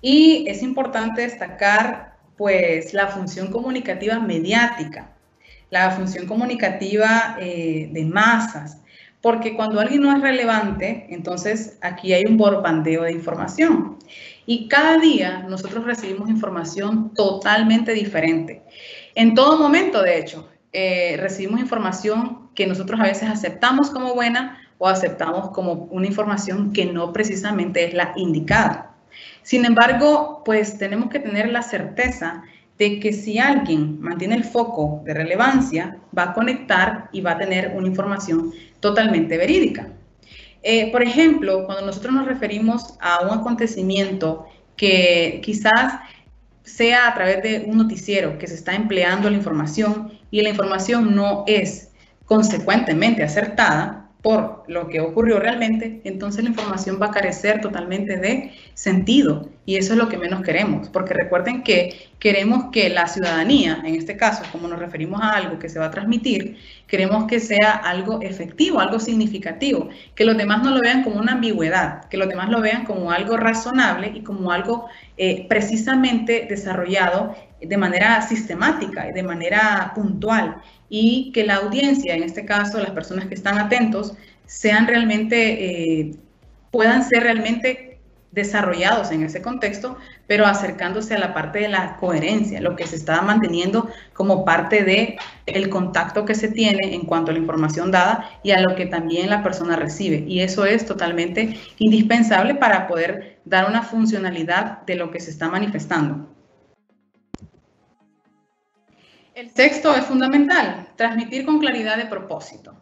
y es importante destacar pues la función comunicativa mediática, la función comunicativa de masas, porque cuando alguien no es relevante, entonces aquí hay un bombardeo de información. Y cada día nosotros recibimos información totalmente diferente. En todo momento, de hecho, recibimos información que nosotros a veces aceptamos como buena o aceptamos como una información que no precisamente es la indicada. Sin embargo, pues tenemos que tener la certeza de que si alguien mantiene el foco de relevancia, va a conectar y va a tener una información totalmente verídica. Por ejemplo, cuando nosotros nos referimos a un acontecimiento que quizás sea a través de un noticiero que se está empleando la información y la información no es consecuentemente acertada por lo que ocurrió realmente, entonces la información va a carecer totalmente de sentido, y eso es lo que menos queremos, porque recuerden que queremos que la ciudadanía, en este caso, como nos referimos a algo que se va a transmitir, queremos que sea algo efectivo, algo significativo, que los demás no lo vean como una ambigüedad, que los demás lo vean como algo razonable y como algo precisamente desarrollado de manera sistemática y de manera puntual, y que la audiencia, en este caso las personas que están atentos, sean realmente, puedan ser realmente desarrollados en ese contexto, pero acercándose a la parte de la coherencia, lo que se está manteniendo como parte del contacto que se tiene en cuanto a la información dada y a lo que también la persona recibe. Y eso es totalmente indispensable para poder dar una funcionalidad de lo que se está manifestando. El sexto es fundamental, transmitir con claridad de propósito.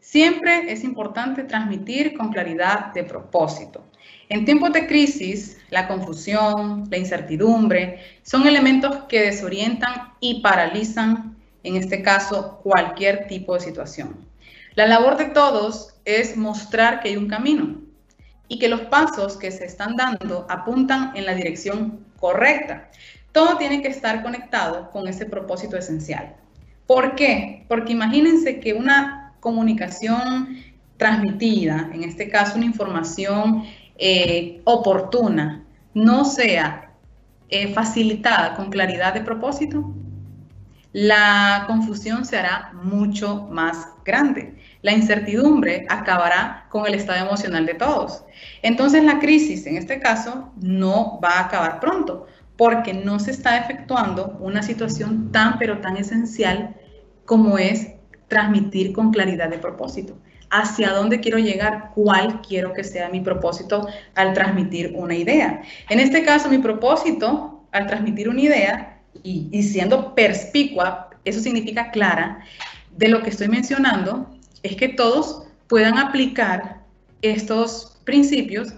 Siempre es importante transmitir con claridad de propósito. En tiempos de crisis, la confusión, la incertidumbre son elementos que desorientan y paralizan, en este caso, cualquier tipo de situación. La labor de todos es mostrar que hay un camino y que los pasos que se están dando apuntan en la dirección correcta. Todo tiene que estar conectado con ese propósito esencial. ¿Por qué? Porque imagínense que una comunicación transmitida, en este caso una información oportuna, no sea facilitada con claridad de propósito, la confusión se hará mucho más grande. La incertidumbre acabará con el estado emocional de todos. Entonces la crisis, en este caso, no va a acabar pronto, porque no se está efectuando una situación tan, pero tan esencial como es transmitir con claridad de propósito. ¿Hacia dónde quiero llegar? ¿Cuál quiero que sea mi propósito al transmitir una idea? En este caso, mi propósito al transmitir una idea y siendo perspicua, eso significa clara, de lo que estoy mencionando, es que todos puedan aplicar estos principios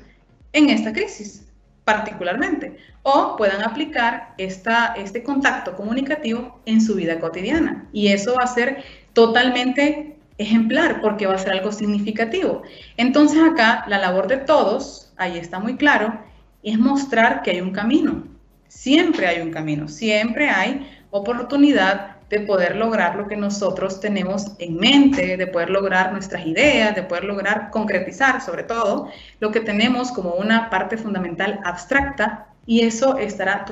en esta crisis particularmente, o puedan aplicar este contacto comunicativo en su vida cotidiana. Y eso va a ser totalmente ejemplar porque va a ser algo significativo. Entonces acá la labor de todos, ahí está muy claro, es mostrar que hay un camino. Siempre hay un camino, siempre hay oportunidad de poder lograr lo que nosotros tenemos en mente, de poder lograr nuestras ideas, de poder lograr concretizar sobre todo lo que tenemos como una parte fundamental abstracta, y eso estará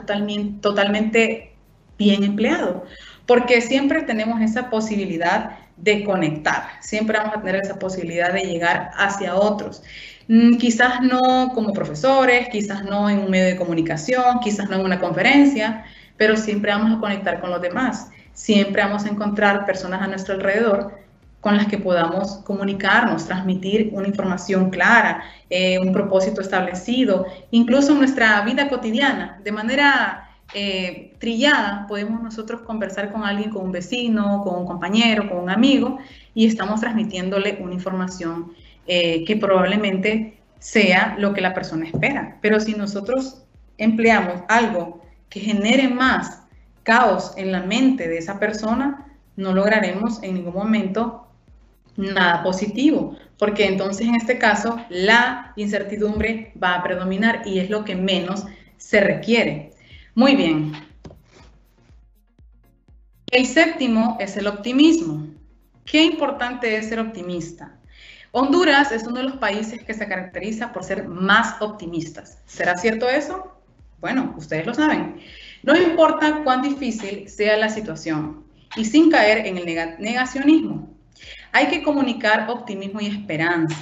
totalmente bien empleado, porque siempre tenemos esa posibilidad de conectar, siempre vamos a tener esa posibilidad de llegar hacia otros. Quizás no como profesores, quizás no en un medio de comunicación, quizás no en una conferencia, pero siempre vamos a conectar con los demás. Siempre vamos a encontrar personas a nuestro alrededor con las que podamos comunicarnos, transmitir una información clara, un propósito establecido, incluso en nuestra vida cotidiana, de manera trillada, podemos nosotros conversar con alguien, con un vecino, con un compañero, con un amigo, y estamos transmitiéndole una información que probablemente sea lo que la persona espera. Pero si nosotros empleamos algo que genere más caos en la mente de esa persona, no lograremos en ningún momento nada positivo, porque entonces en este caso la incertidumbre va a predominar y es lo que menos se requiere. Muy bien. El séptimo es el optimismo. Qué importante es ser optimista. Honduras es uno de los países que se caracteriza por ser más optimistas. ¿Será cierto eso? Bueno, ustedes lo saben. No importa cuán difícil sea la situación y sin caer en el negacionismo. Hay que comunicar optimismo y esperanza.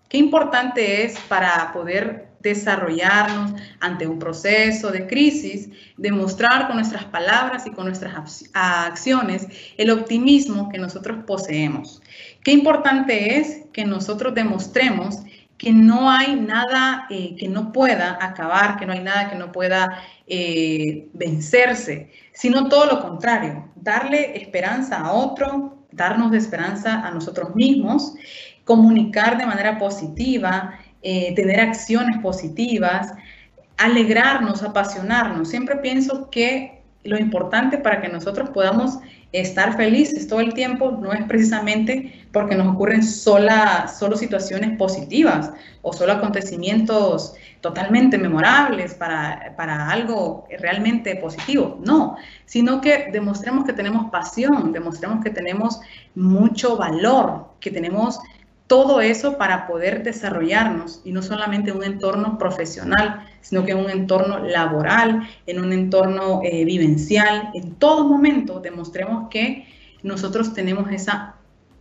Qué importante es para poder desarrollarnos ante un proceso de crisis, demostrar con nuestras palabras y con nuestras acciones el optimismo que nosotros poseemos. Qué importante es que nosotros demostremos que no hay nada que no pueda acabar, que no hay nada que no pueda vencerse, sino todo lo contrario, darle esperanza a otro, darnos de esperanza a nosotros mismos, comunicar de manera positiva, tener acciones positivas, alegrarnos, apasionarnos. Siempre pienso que lo importante para que nosotros podamos estar felices todo el tiempo no es precisamente porque nos ocurren solo situaciones positivas o solo acontecimientos totalmente memorables para algo realmente positivo, no, sino que demostremos que tenemos pasión, demostremos que tenemos mucho valor, que tenemos todo eso para poder desarrollarnos y no solamente en un entorno profesional, sino que en un entorno laboral, en un entorno vivencial. En todo momento demostremos que nosotros tenemos esa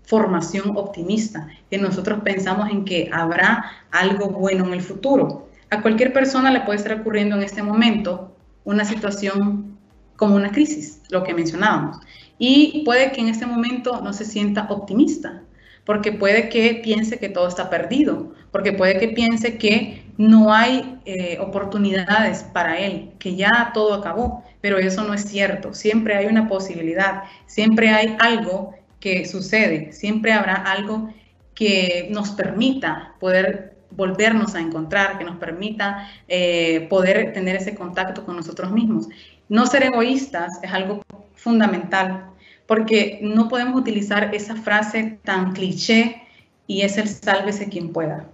formación optimista, que nosotros pensamos en que habrá algo bueno en el futuro. A cualquier persona le puede estar ocurriendo en este momento una situación como una crisis, lo que mencionábamos. Y puede que en este momento no se sienta optimista, porque puede que piense que todo está perdido, porque puede que piense que no hay oportunidades para él, que ya todo acabó, pero eso no es cierto. Siempre hay una posibilidad, siempre hay algo que sucede, siempre habrá algo que nos permita poder volvernos a encontrar, que nos permita poder tener ese contacto con nosotros mismos. No ser egoístas es algo fundamental, porque no podemos utilizar esa frase tan cliché y es el sálvese quien pueda,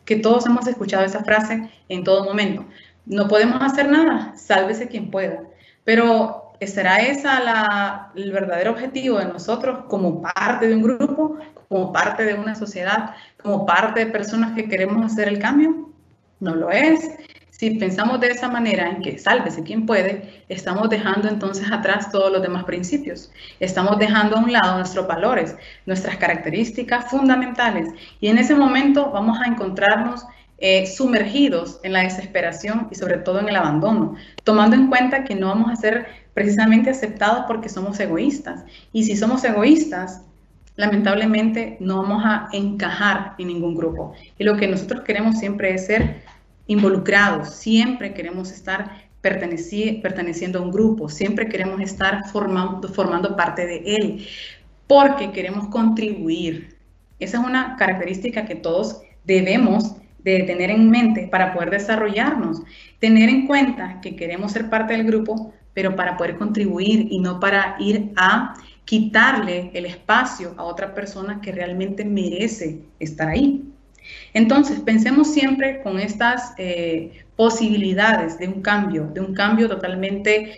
que todos hemos escuchado esa frase en todo momento. No podemos hacer nada, sálvese quien pueda, pero ¿será esa el verdadero objetivo de nosotros como parte de un grupo, como parte de una sociedad, como parte de personas que queremos hacer el cambio? No lo es. Si pensamos de esa manera, en que sálvese quien puede, estamos dejando entonces atrás todos los demás principios. Estamos dejando a un lado nuestros valores, nuestras características fundamentales. Y en ese momento vamos a encontrarnos sumergidos en la desesperación y sobre todo en el abandono, tomando en cuenta que no vamos a ser precisamente aceptados porque somos egoístas. Y si somos egoístas, lamentablemente no vamos a encajar en ningún grupo. Y lo que nosotros queremos siempre es ser involucrados, siempre queremos estar perteneciendo a un grupo, siempre queremos estar formando parte de él, porque queremos contribuir. Esa es una característica que todos debemos de tener en mente para poder desarrollarnos, tener en cuenta que queremos ser parte del grupo, pero para poder contribuir y no para ir a quitarle el espacio a otra persona que realmente merece estar ahí. Entonces, pensemos siempre con estas posibilidades de un cambio totalmente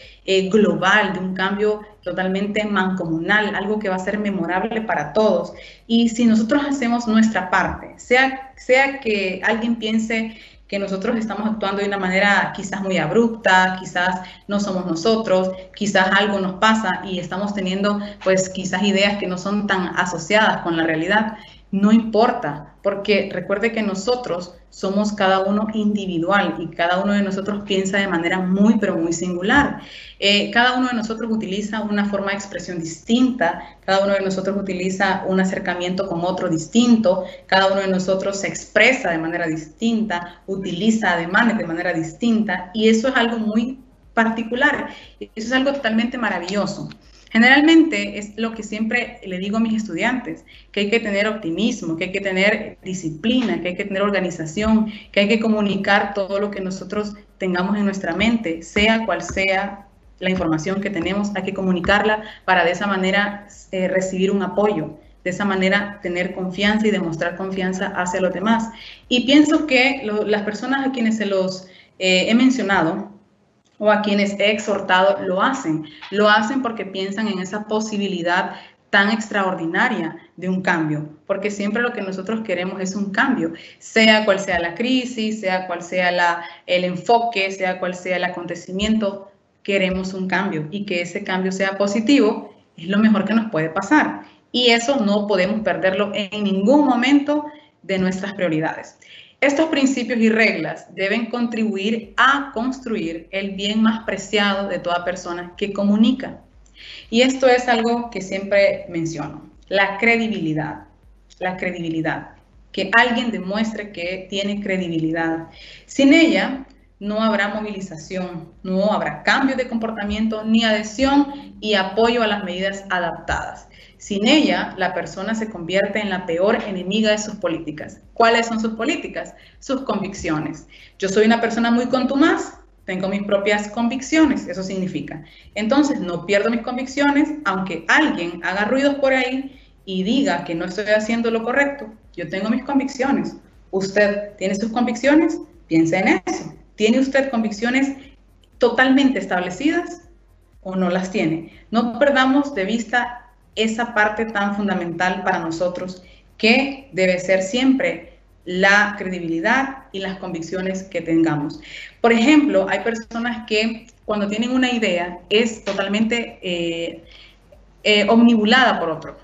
global, de un cambio totalmente mancomunal, algo que va a ser memorable para todos. Y si nosotros hacemos nuestra parte, sea que alguien piense que nosotros estamos actuando de una manera quizás muy abrupta, quizás no somos nosotros, quizás algo nos pasa y estamos teniendo pues quizás ideas que no son tan asociadas con la realidad. No importa, porque recuerde que nosotros somos cada uno individual y cada uno de nosotros piensa de manera muy, pero muy singular. Cada uno de nosotros utiliza una forma de expresión distinta, cada uno de nosotros utiliza un acercamiento con otro distinto, cada uno de nosotros se expresa de manera distinta, utiliza ademanes de manera distinta y eso es algo muy particular, eso es algo totalmente maravilloso. Generalmente es lo que siempre le digo a mis estudiantes, que hay que tener optimismo, que hay que tener disciplina, que hay que tener organización, que hay que comunicar todo lo que nosotros tengamos en nuestra mente, sea cual sea la información que tenemos, hay que comunicarla para de esa manera recibir un apoyo, de esa manera tener confianza y demostrar confianza hacia los demás. Y pienso que las personas a quienes se los he mencionado, o a quienes he exhortado, lo hacen porque piensan en esa posibilidad tan extraordinaria de un cambio, porque siempre lo que nosotros queremos es un cambio, sea cual sea la crisis, sea cual sea el enfoque, sea cual sea el acontecimiento, queremos un cambio y que ese cambio sea positivo es lo mejor que nos puede pasar y eso no podemos perderlo en ningún momento de nuestras prioridades. Estos principios y reglas deben contribuir a construir el bien más preciado de toda persona que comunica. Y esto es algo que siempre menciono, la credibilidad, que alguien demuestre que tiene credibilidad. Sin ella no habrá movilización, no habrá cambio de comportamiento, ni adhesión y apoyo a las medidas adaptadas. Sin ella, la persona se convierte en la peor enemiga de sus políticas. ¿Cuáles son sus políticas? Sus convicciones. Yo soy una persona muy contumaz, tengo mis propias convicciones, eso significa. Entonces, no pierdo mis convicciones, aunque alguien haga ruidos por ahí y diga que no estoy haciendo lo correcto. Yo tengo mis convicciones. ¿Usted tiene sus convicciones? Piense en eso. ¿Tiene usted convicciones totalmente establecidas o no las tiene? No perdamos de vista esa parte tan fundamental para nosotros que debe ser siempre la credibilidad y las convicciones que tengamos. Por ejemplo, hay personas que cuando tienen una idea es totalmente omnibulada por otro.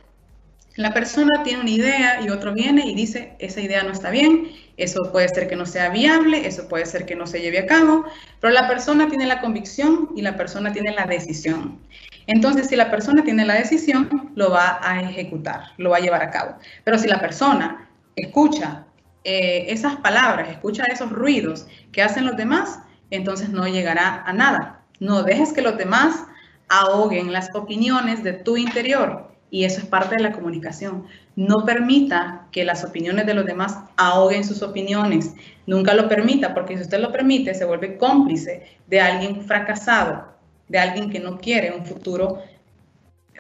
La persona tiene una idea y otro viene y dice, esa idea no está bien, eso puede ser que no sea viable, eso puede ser que no se lleve a cabo, pero la persona tiene la convicción y la persona tiene la decisión. Entonces, si la persona tiene la decisión, lo va a ejecutar, lo va a llevar a cabo. Pero si la persona escucha esas palabras, escucha esos ruidos que hacen los demás, entonces no llegará a nada. No dejes que los demás ahoguen las opiniones de tu interior. Y eso es parte de la comunicación. No permita que las opiniones de los demás ahoguen sus opiniones. Nunca lo permita, porque si usted lo permite, se vuelve cómplice de alguien fracasado, de alguien que no quiere un futuro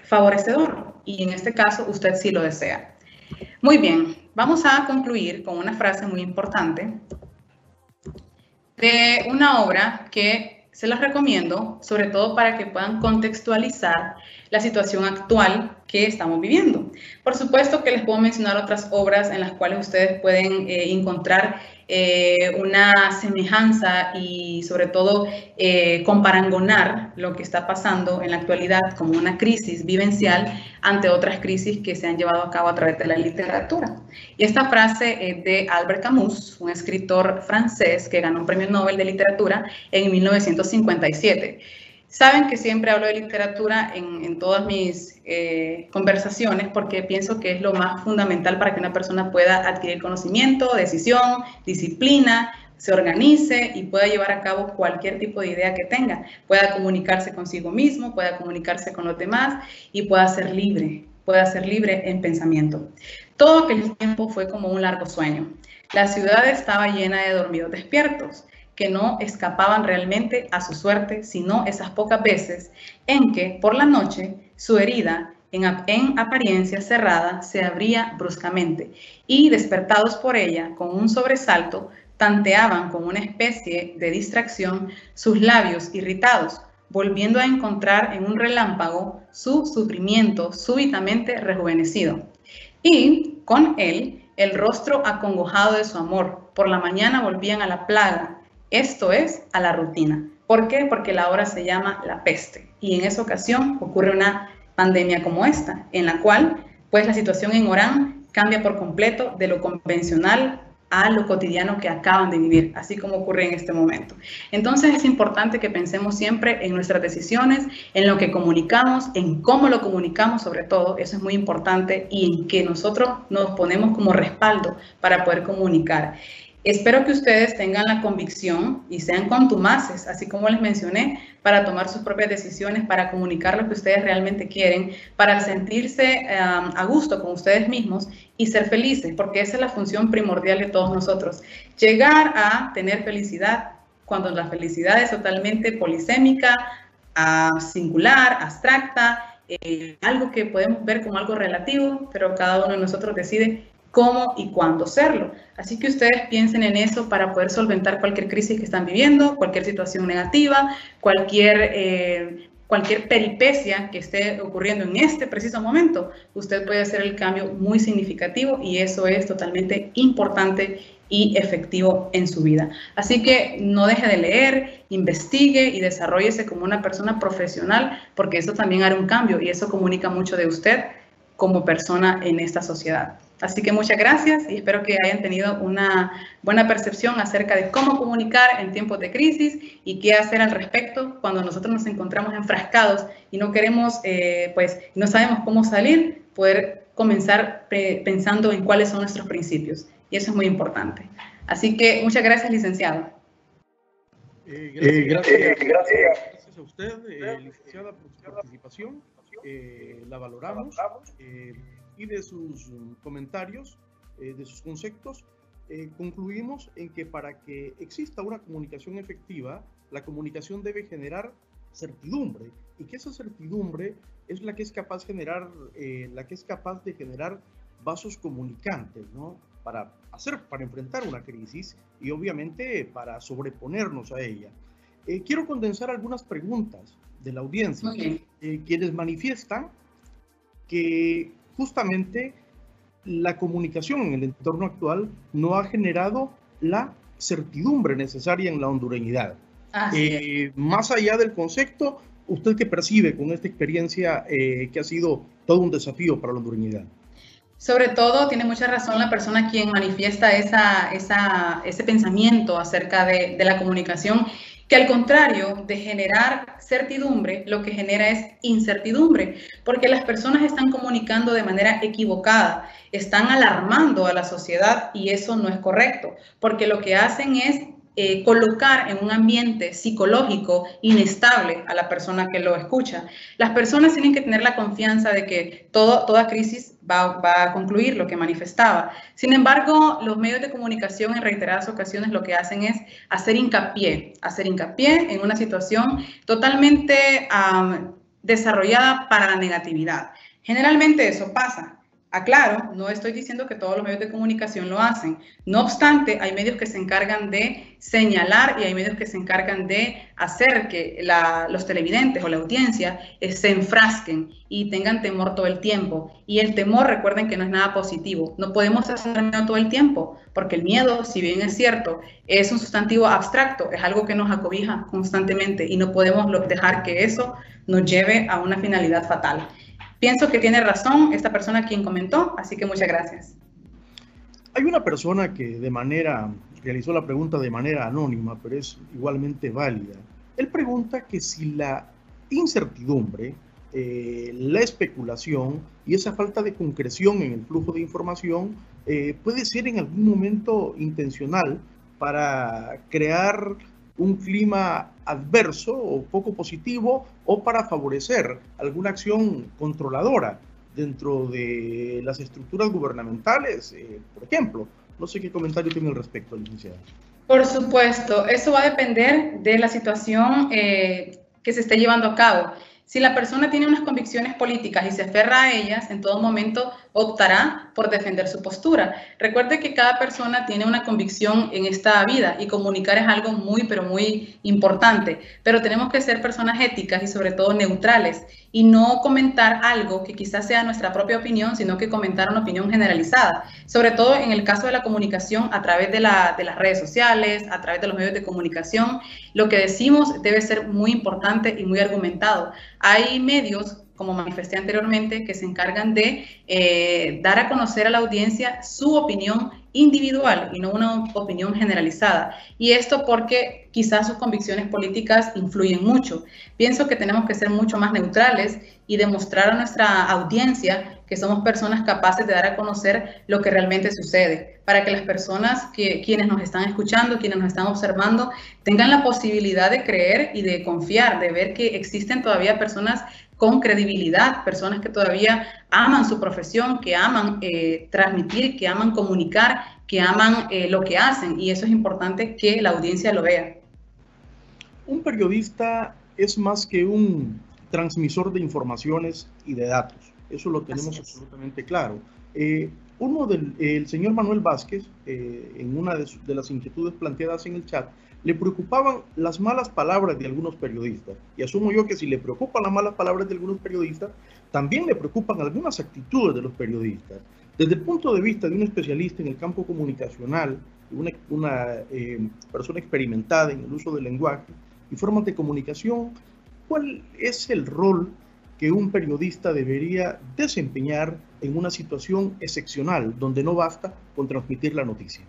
favorecedor. Y en este caso, usted sí lo desea. Muy bien, vamos a concluir con una frase muy importante de una obra que se las recomiendo, sobre todo para que puedan contextualizar la situación actual que estamos viviendo. Por supuesto que les puedo mencionar otras obras en las cuales ustedes pueden encontrar una semejanza y sobre todo comparangonar lo que está pasando en la actualidad como una crisis vivencial ante otras crisis que se han llevado a cabo a través de la literatura. Y esta frase es de Albert Camus, un escritor francés que ganó un premio Nobel de literatura en 1957. Saben que siempre hablo de literatura en todas mis conversaciones porque pienso que es lo más fundamental para que una persona pueda adquirir conocimiento, decisión, disciplina, se organice y pueda llevar a cabo cualquier tipo de idea que tenga. Pueda comunicarse consigo mismo, pueda comunicarse con los demás y pueda ser libre en pensamiento. Todo aquel tiempo fue como un largo sueño. La ciudad estaba llena de dormidos despiertos, que no escapaban realmente a su suerte, sino esas pocas veces en que, por la noche, su herida, en apariencia cerrada, se abría bruscamente, y despertados por ella, con un sobresalto, tanteaban con una especie de distracción sus labios irritados, volviendo a encontrar en un relámpago su sufrimiento súbitamente rejuvenecido. Y, con él, el rostro acongojado de su amor. Por la mañana volvían a la plaga, esto es, a la rutina. ¿Por qué? Porque la obra se llama La Peste. Y en esa ocasión ocurre una pandemia como esta, en la cual, pues, la situación en Orán cambia por completo de lo convencional a lo cotidiano que acaban de vivir, así como ocurre en este momento. Entonces es importante que pensemos siempre en nuestras decisiones, en lo que comunicamos, en cómo lo comunicamos sobre todo, eso es muy importante, y en que nosotros nos ponemos como respaldo para poder comunicar. Espero que ustedes tengan la convicción y sean contumaces, así como les mencioné, para tomar sus propias decisiones, para comunicar lo que ustedes realmente quieren, para sentirse a gusto con ustedes mismos y ser felices, porque esa es la función primordial de todos nosotros. Llegar a tener felicidad cuando la felicidad es totalmente polisémica, singular, abstracta, algo que podemos ver como algo relativo, pero cada uno de nosotros decide cómo y cuándo serlo. Así que ustedes piensen en eso para poder solventar cualquier crisis que están viviendo, cualquier situación negativa, cualquier peripecia que esté ocurriendo en este preciso momento. Usted puede hacer el cambio muy significativo y eso es totalmente importante y efectivo en su vida. Así que no deje de leer, investigue y desarróllese como una persona profesional, porque eso también hará un cambio y eso comunica mucho de usted como persona en esta sociedad. Así que muchas gracias y espero que hayan tenido una buena percepción acerca de cómo comunicar en tiempos de crisis y qué hacer al respecto cuando nosotros nos encontramos enfrascados y no queremos, pues no sabemos cómo salir, poder comenzar pensando en cuáles son nuestros principios. Y eso es muy importante. Así que muchas gracias, licenciado. Gracias a usted, licenciada, por su participación. La valoramos. Y de sus comentarios, de sus conceptos, concluimos en que para que exista una comunicación efectiva, la comunicación debe generar certidumbre, y que esa certidumbre es la que es capaz de generar vasos comunicantes, ¿no? Para enfrentar una crisis y obviamente para sobreponernos a ella. Quiero condensar algunas preguntas de la audiencia, quienes manifiestan que justamente la comunicación en el entorno actual no ha generado la certidumbre necesaria en la hondureñidad. Más allá del concepto, ¿usted qué percibe con esta experiencia que ha sido todo un desafío para la hondureñidad? Sobre todo, tiene mucha razón la persona quien manifiesta ese pensamiento acerca de la comunicación, que al contrario de generar certidumbre, lo que genera es incertidumbre, porque las personas están comunicando de manera equivocada, están alarmando a la sociedad y eso no es correcto, porque lo que hacen es colocar en un ambiente psicológico inestable a la persona que lo escucha. Las personas tienen que tener la confianza de que toda crisis va a concluir, lo que manifestaba. Sin embargo, los medios de comunicación en reiteradas ocasiones lo que hacen es hacer hincapié en una situación totalmente desarrollada para la negatividad. Generalmente eso pasa. Aclaro, no estoy diciendo que todos los medios de comunicación lo hacen. No obstante, hay medios que se encargan de señalar y hay medios que se encargan de hacer que los televidentes o la audiencia se enfrasquen y tengan temor todo el tiempo. Y el temor, recuerden que no es nada positivo. No podemos hacer miedo todo el tiempo, porque el miedo, si bien es cierto, es un sustantivo abstracto, es algo que nos acobija constantemente y no podemos dejar que eso nos lleve a una finalidad fatal. Pienso que tiene razón esta persona quien comentó, así que muchas gracias. Hay una persona que realizó la pregunta de manera anónima, pero es igualmente válida. Él pregunta que si la incertidumbre, la especulación y esa falta de concreción en el flujo de información puede ser en algún momento intencional para crear un clima adverso o poco positivo o para favorecer alguna acción controladora dentro de las estructuras gubernamentales, por ejemplo. No sé qué comentario tiene al respecto, licenciada. Por supuesto, eso va a depender de la situación que se esté llevando a cabo. Si la persona tiene unas convicciones políticas y se aferra a ellas, en todo momento optará por defender su postura. Recuerde que cada persona tiene una convicción en esta vida y comunicar es algo muy, pero muy importante. Pero tenemos que ser personas éticas y sobre todo neutrales y no comentar algo que quizás sea nuestra propia opinión, sino que comentar una opinión generalizada. Sobre todo en el caso de la comunicación a través de las redes sociales, a través de los medios de comunicación, lo que decimos debe ser muy importante y muy argumentado. Hay medios, como manifesté anteriormente, que se encargan de dar a conocer a la audiencia su opinión individual y no una opinión generalizada. Y esto porque quizás sus convicciones políticas influyen mucho. Pienso que tenemos que ser mucho más neutrales y demostrar a nuestra audiencia que somos personas capaces de dar a conocer lo que realmente sucede, para que las personas, quienes nos están escuchando, quienes nos están observando, tengan la posibilidad de creer y de confiar, de ver que existen todavía personas con credibilidad, personas que todavía aman su profesión, que aman transmitir, que aman comunicar, que aman lo que hacen, y eso es importante que la audiencia lo vea. Un periodista es más que un transmisor de informaciones y de datos, eso lo tenemos absolutamente claro. El señor Manuel Vázquez, en una de las inquietudes planteadas en el chat, le preocupaban las malas palabras de algunos periodistas. Y asumo yo que si le preocupan las malas palabras de algunos periodistas, también le preocupan algunas actitudes de los periodistas. Desde el punto de vista de un especialista en el campo comunicacional, una persona experimentada en el uso del lenguaje y formas de comunicación, ¿cuál es el rol que un periodista debería desempeñar en una situación excepcional donde no basta con transmitir la noticia?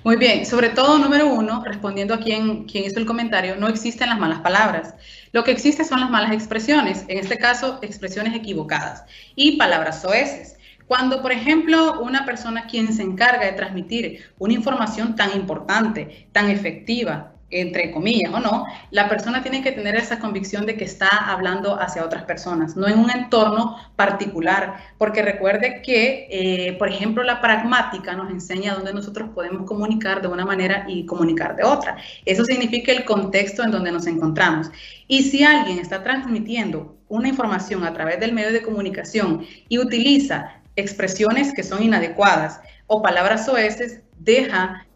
Muy bien, sobre todo, número uno, respondiendo a quien hizo el comentario, no existen las malas palabras. Lo que existe son las malas expresiones, en este caso, expresiones equivocadas y palabras soeces. Cuando, por ejemplo, una persona quien se encarga de transmitir una información tan importante, tan efectiva, entre comillas o no, la persona tiene que tener esa convicción de que está hablando hacia otras personas, no en un entorno particular, porque recuerde que, por ejemplo, la pragmática nos enseña dónde nosotros podemos comunicar de una manera y comunicar de otra. Eso significa el contexto en donde nos encontramos. Y si alguien está transmitiendo una información a través del medio de comunicación y utiliza expresiones que son inadecuadas o palabras soeces, deja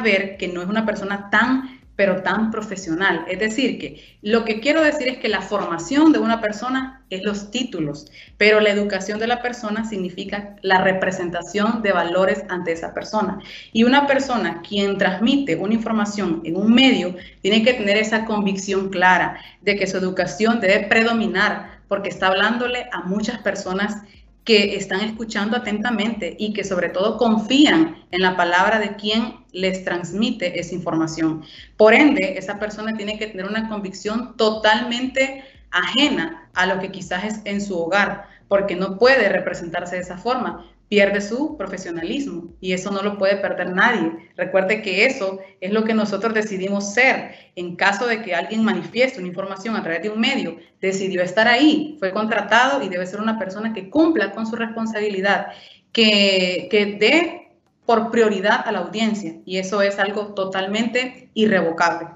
ver que no es una persona tan profesional. Es decir, que lo que quiero decir es que la formación de una persona es los títulos, pero la educación de la persona significa la representación de valores ante esa persona. Y una persona quien transmite una información en un medio tiene que tener esa convicción clara de que su educación debe predominar porque está hablándole a muchas personas que están escuchando atentamente y que sobre todo confían en la palabra de quien les transmite esa información. Por ende, esa persona tiene que tener una convicción totalmente ajena a lo que quizás es en su hogar, porque no puede representarse de esa forma. Pierde su profesionalismo y eso no lo puede perder nadie. Recuerde que eso es lo que nosotros decidimos ser. En caso de que alguien manifieste una información a través de un medio, decidió estar ahí, fue contratado y debe ser una persona que cumpla con su responsabilidad, que dé por prioridad a la audiencia, y eso es algo totalmente irrevocable.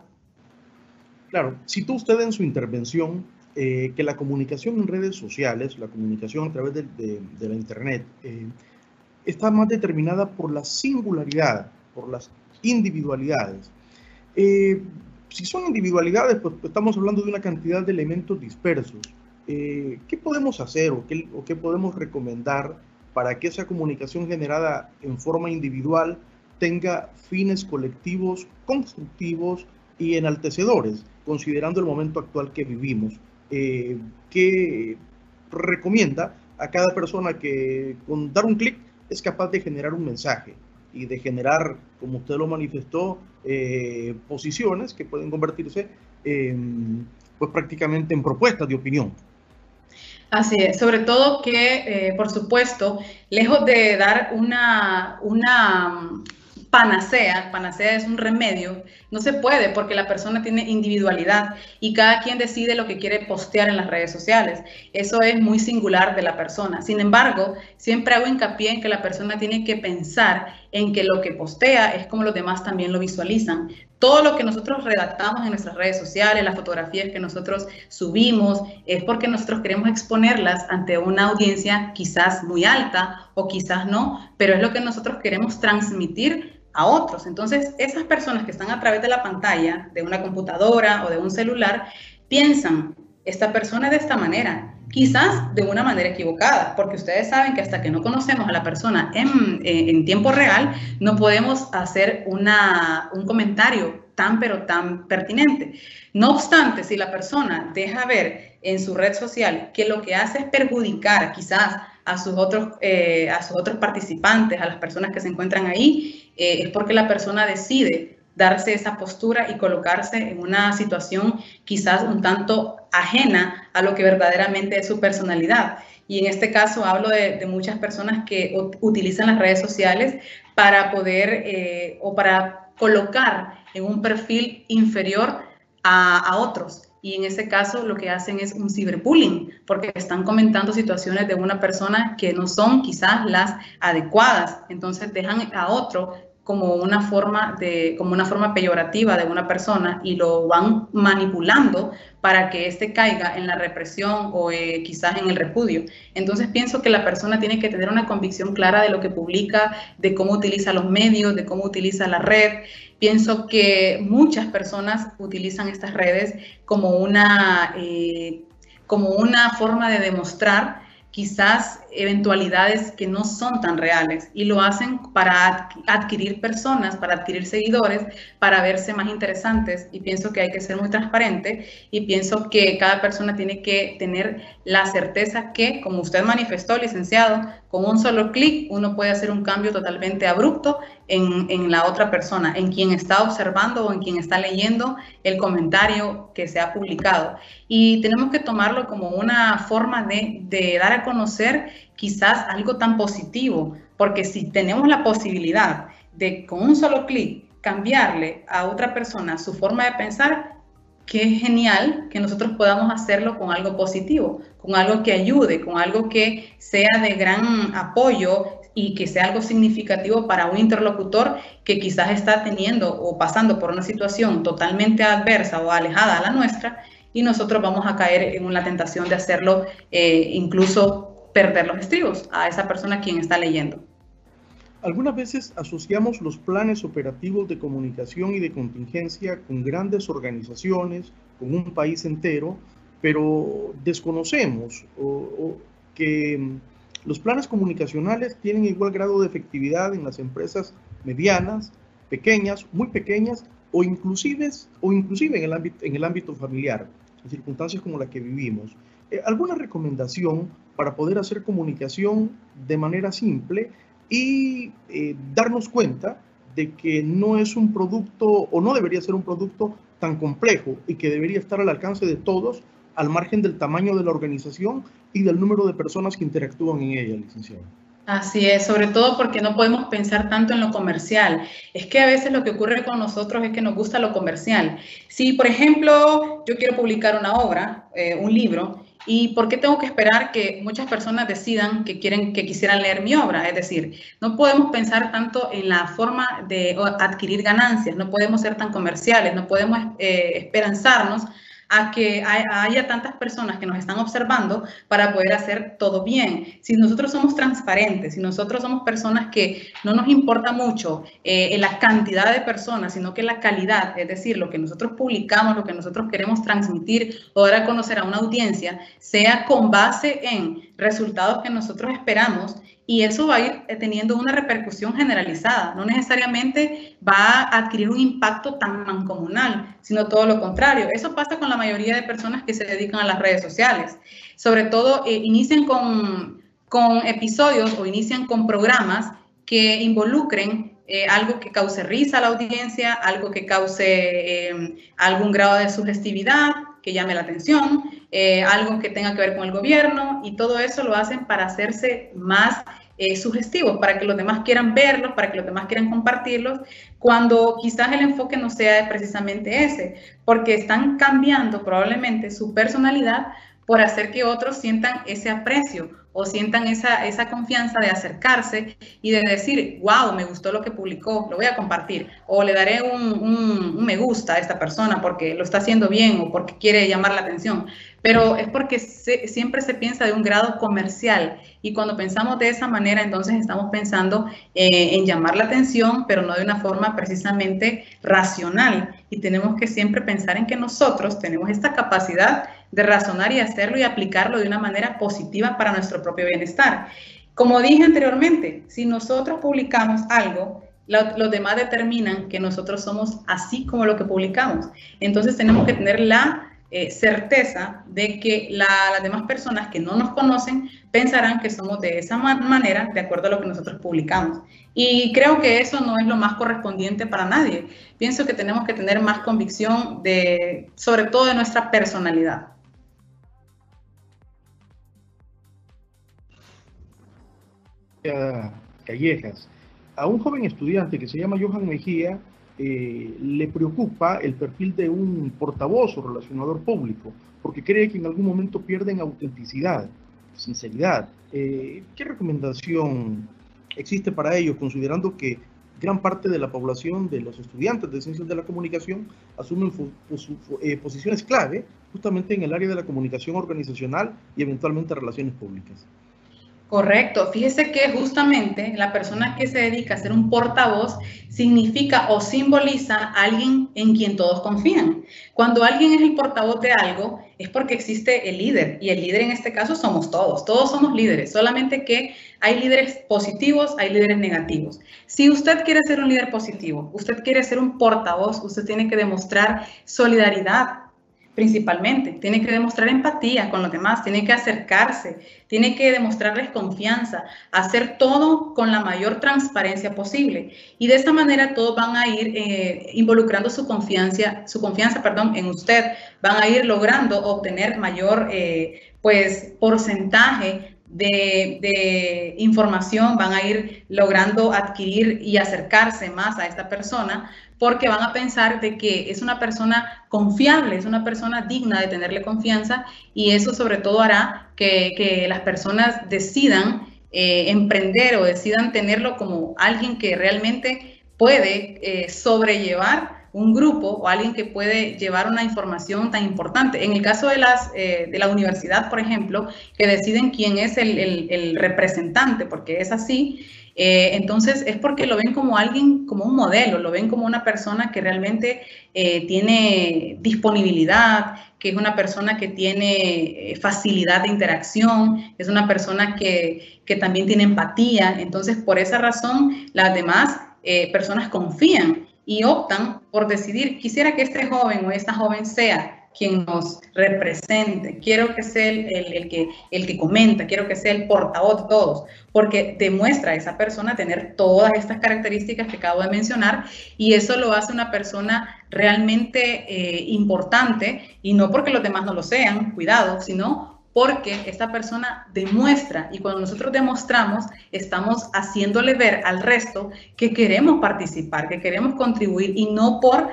Claro, citó usted en su intervención que la comunicación en redes sociales, la comunicación a través de la Internet, está más determinada por la singularidad, por las individualidades. Si son individualidades, pues estamos hablando de una cantidad de elementos dispersos. ¿Qué podemos hacer o qué podemos recomendar para que esa comunicación generada en forma individual tenga fines colectivos, constructivos y enaltecedores, considerando el momento actual que vivimos? ¿Qué recomienda a cada persona que con dar un clic es capaz de generar un mensaje y de generar, como usted lo manifestó, posiciones que pueden convertirse pues prácticamente en propuestas de opinión? Así es, sobre todo que, por supuesto, lejos de dar una panacea es un remedio, no se puede porque la persona tiene individualidad y cada quien decide lo que quiere postear en las redes sociales. Eso es muy singular de la persona. Sin embargo, siempre hago hincapié en que la persona tiene que pensar en que lo que postea es como los demás también lo visualizan. Todo lo que nosotros redactamos en nuestras redes sociales, las fotografías que nosotros subimos, es porque nosotros queremos exponerlas ante una audiencia quizás muy alta o quizás no, pero es lo que nosotros queremos transmitir a otros. Entonces, esas personas que están a través de la pantalla, de una computadora o de un celular, piensan, esta persona es de esta manera, quizás de una manera equivocada, porque ustedes saben que hasta que no conocemos a la persona en tiempo real, no podemos hacer un comentario pero tan pertinente. No obstante, si la persona deja ver en su red social que lo que hace es perjudicar quizás a sus otros participantes, a las personas que se encuentran ahí, es porque la persona decide darse esa postura y colocarse en una situación quizás un tanto ajena a lo que verdaderamente es su personalidad. Y en este caso hablo de muchas personas que utilizan las redes sociales para poder o para colocar en un perfil inferior a otros. Y en ese caso lo que hacen es un ciberbullying, porque están comentando situaciones de una persona que no son quizás las adecuadas. Entonces dejan a otro como una forma peyorativa de una persona y lo van manipulando para que éste caiga en la represión o quizás en el repudio. Entonces pienso que la persona tiene que tener una convicción clara de lo que publica, de cómo utiliza los medios, de cómo utiliza la red. Pienso que muchas personas utilizan estas redes como una forma de demostrar quizás eventualidades que no son tan reales y lo hacen para adquirir personas, para adquirir seguidores, para verse más interesantes, y pienso que hay que ser muy transparente y pienso que cada persona tiene que tener la certeza que, como usted manifestó, licenciado, con un solo clic uno puede hacer un cambio totalmente abrupto en la otra persona, en quien está observando o en quien está leyendo el comentario que se ha publicado. Y tenemos que tomarlo como una forma de dar a conocer quizás algo tan positivo, porque si tenemos la posibilidad de con un solo clic cambiarle a otra persona su forma de pensar, qué genial que nosotros podamos hacerlo con algo positivo, con algo que ayude, con algo que sea de gran apoyo y que sea algo significativo para un interlocutor que quizás está teniendo o pasando por una situación totalmente adversa o alejada a la nuestra, y nosotros vamos a caer en una tentación de hacerlo, incluso perder los estribos a esa persona a quien está leyendo. Algunas veces asociamos los planes operativos de comunicación y de contingencia con grandes organizaciones, con un país entero, pero desconocemos que los planes comunicacionales tienen igual grado de efectividad en las empresas medianas, pequeñas, muy pequeñas o inclusive en el ámbito familiar, en circunstancias como la que vivimos. ¿Alguna recomendación para poder hacer comunicación de manera simple y darnos cuenta de que no es un producto, o no debería ser un producto tan complejo y que debería estar al alcance de todos, al margen del tamaño de la organización y del número de personas que interactúan en ella, licenciado? Así es, sobre todo porque no podemos pensar tanto en lo comercial. Es que a veces lo que ocurre con nosotros es que nos gusta lo comercial. Si, por ejemplo, yo quiero publicar una obra, un libro, ¿y por qué tengo que esperar que muchas personas decidan que quisieran leer mi obra? Es decir, no podemos pensar tanto en la forma de adquirir ganancias, no podemos ser tan comerciales, no podemos esperanzarnos a que haya tantas personas que nos están observando para poder hacer todo bien. Si nosotros somos transparentes, si nosotros somos personas que no nos importa mucho la cantidad de personas, sino que la calidad, es decir, lo que nosotros publicamos, lo que nosotros queremos transmitir o dar a conocer a una audiencia, sea con base en resultados que nosotros esperamos, y eso va a ir teniendo una repercusión generalizada. No necesariamente va a adquirir un impacto tan mancomunal, sino todo lo contrario. Eso pasa con la mayoría de personas que se dedican a las redes sociales. Sobre todo, inician con episodios o inician con programas que involucren algo que cause risa a la audiencia, algo que cause algún grado de sugestividad, que llame la atención, algo que tenga que ver con el gobierno, y todo eso lo hacen para hacerse más sugestivos, para que los demás quieran verlos, para que los demás quieran compartirlos, cuando quizás el enfoque no sea precisamente ese, porque están cambiando probablemente su personalidad por hacer que otros sientan ese aprecio o sientan esa confianza de acercarse y de decir, wow, me gustó lo que publicó, lo voy a compartir, o le daré un me gusta a esta persona porque lo está haciendo bien o porque quiere llamar la atención. Pero es porque siempre se piensa de un grado comercial, y cuando pensamos de esa manera, entonces estamos pensando en llamar la atención, pero no de una forma precisamente racional, y tenemos que siempre pensar en que nosotros tenemos esta capacidad de razonar y hacerlo y aplicarlo de una manera positiva para nuestro propio bienestar. Como dije anteriormente, si nosotros publicamos algo, los demás determinan que nosotros somos así como lo que publicamos. Entonces tenemos que tener la certeza de que las demás personas que no nos conocen pensarán que somos de esa manera, de acuerdo a lo que nosotros publicamos. Y creo que eso no es lo más correspondiente para nadie. Pienso que tenemos que tener más convicción sobre todo de nuestra personalidad. Callejas. A un joven estudiante que se llama Johan Mejía le preocupa el perfil de un portavoz o relacionador público, porque cree que en algún momento pierden autenticidad, sinceridad. ¿Qué recomendación existe para ellos, considerando que gran parte de la población de los estudiantes de Ciencias de la Comunicación asumen posiciones clave justamente en el área de la comunicación organizacional y eventualmente relaciones públicas? Correcto. Fíjese que justamente la persona que se dedica a ser un portavoz significa o simboliza a alguien en quien todos confían. Cuando alguien es el portavoz de algo, es porque existe el líder, y el líder en este caso somos todos. Todos somos líderes, solamente que hay líderes positivos, hay líderes negativos. Si usted quiere ser un líder positivo, usted quiere ser un portavoz, usted tiene que demostrar solidaridad. Principalmente, tiene que demostrar empatía con los demás, tiene que acercarse, tiene que demostrarles confianza, hacer todo con la mayor transparencia posible, y de esa manera todos van a ir involucrando su confianza, en usted, van a ir logrando obtener mayor porcentaje de información, van a ir logrando adquirir y acercarse más a esta persona, porque van a pensar de que es una persona confiable, es una persona digna de tenerle confianza, y eso sobre todo hará que las personas decidan emprender o decidan tenerlo como alguien que realmente puede sobrellevar un grupo, o alguien que puede llevar una información tan importante. En el caso de la universidad, por ejemplo, que deciden quién es el representante, porque es así, entonces es porque lo ven como alguien, como un modelo, lo ven como una persona que realmente tiene disponibilidad, que es una persona que tiene facilidad de interacción, es una persona que también tiene empatía. Entonces, por esa razón, las demás personas confían y optan por decidir, quisiera que este joven o esta joven sea quien nos represente, quiero que sea el que comenta, quiero que sea el portavoz de todos, porque demuestra a esa persona tener todas estas características que acabo de mencionar, y eso lo hace una persona realmente importante, y no porque los demás no lo sean, cuidado, sino porque esta persona demuestra, y cuando nosotros demostramos, estamos haciéndole ver al resto que queremos participar, que queremos contribuir, y no por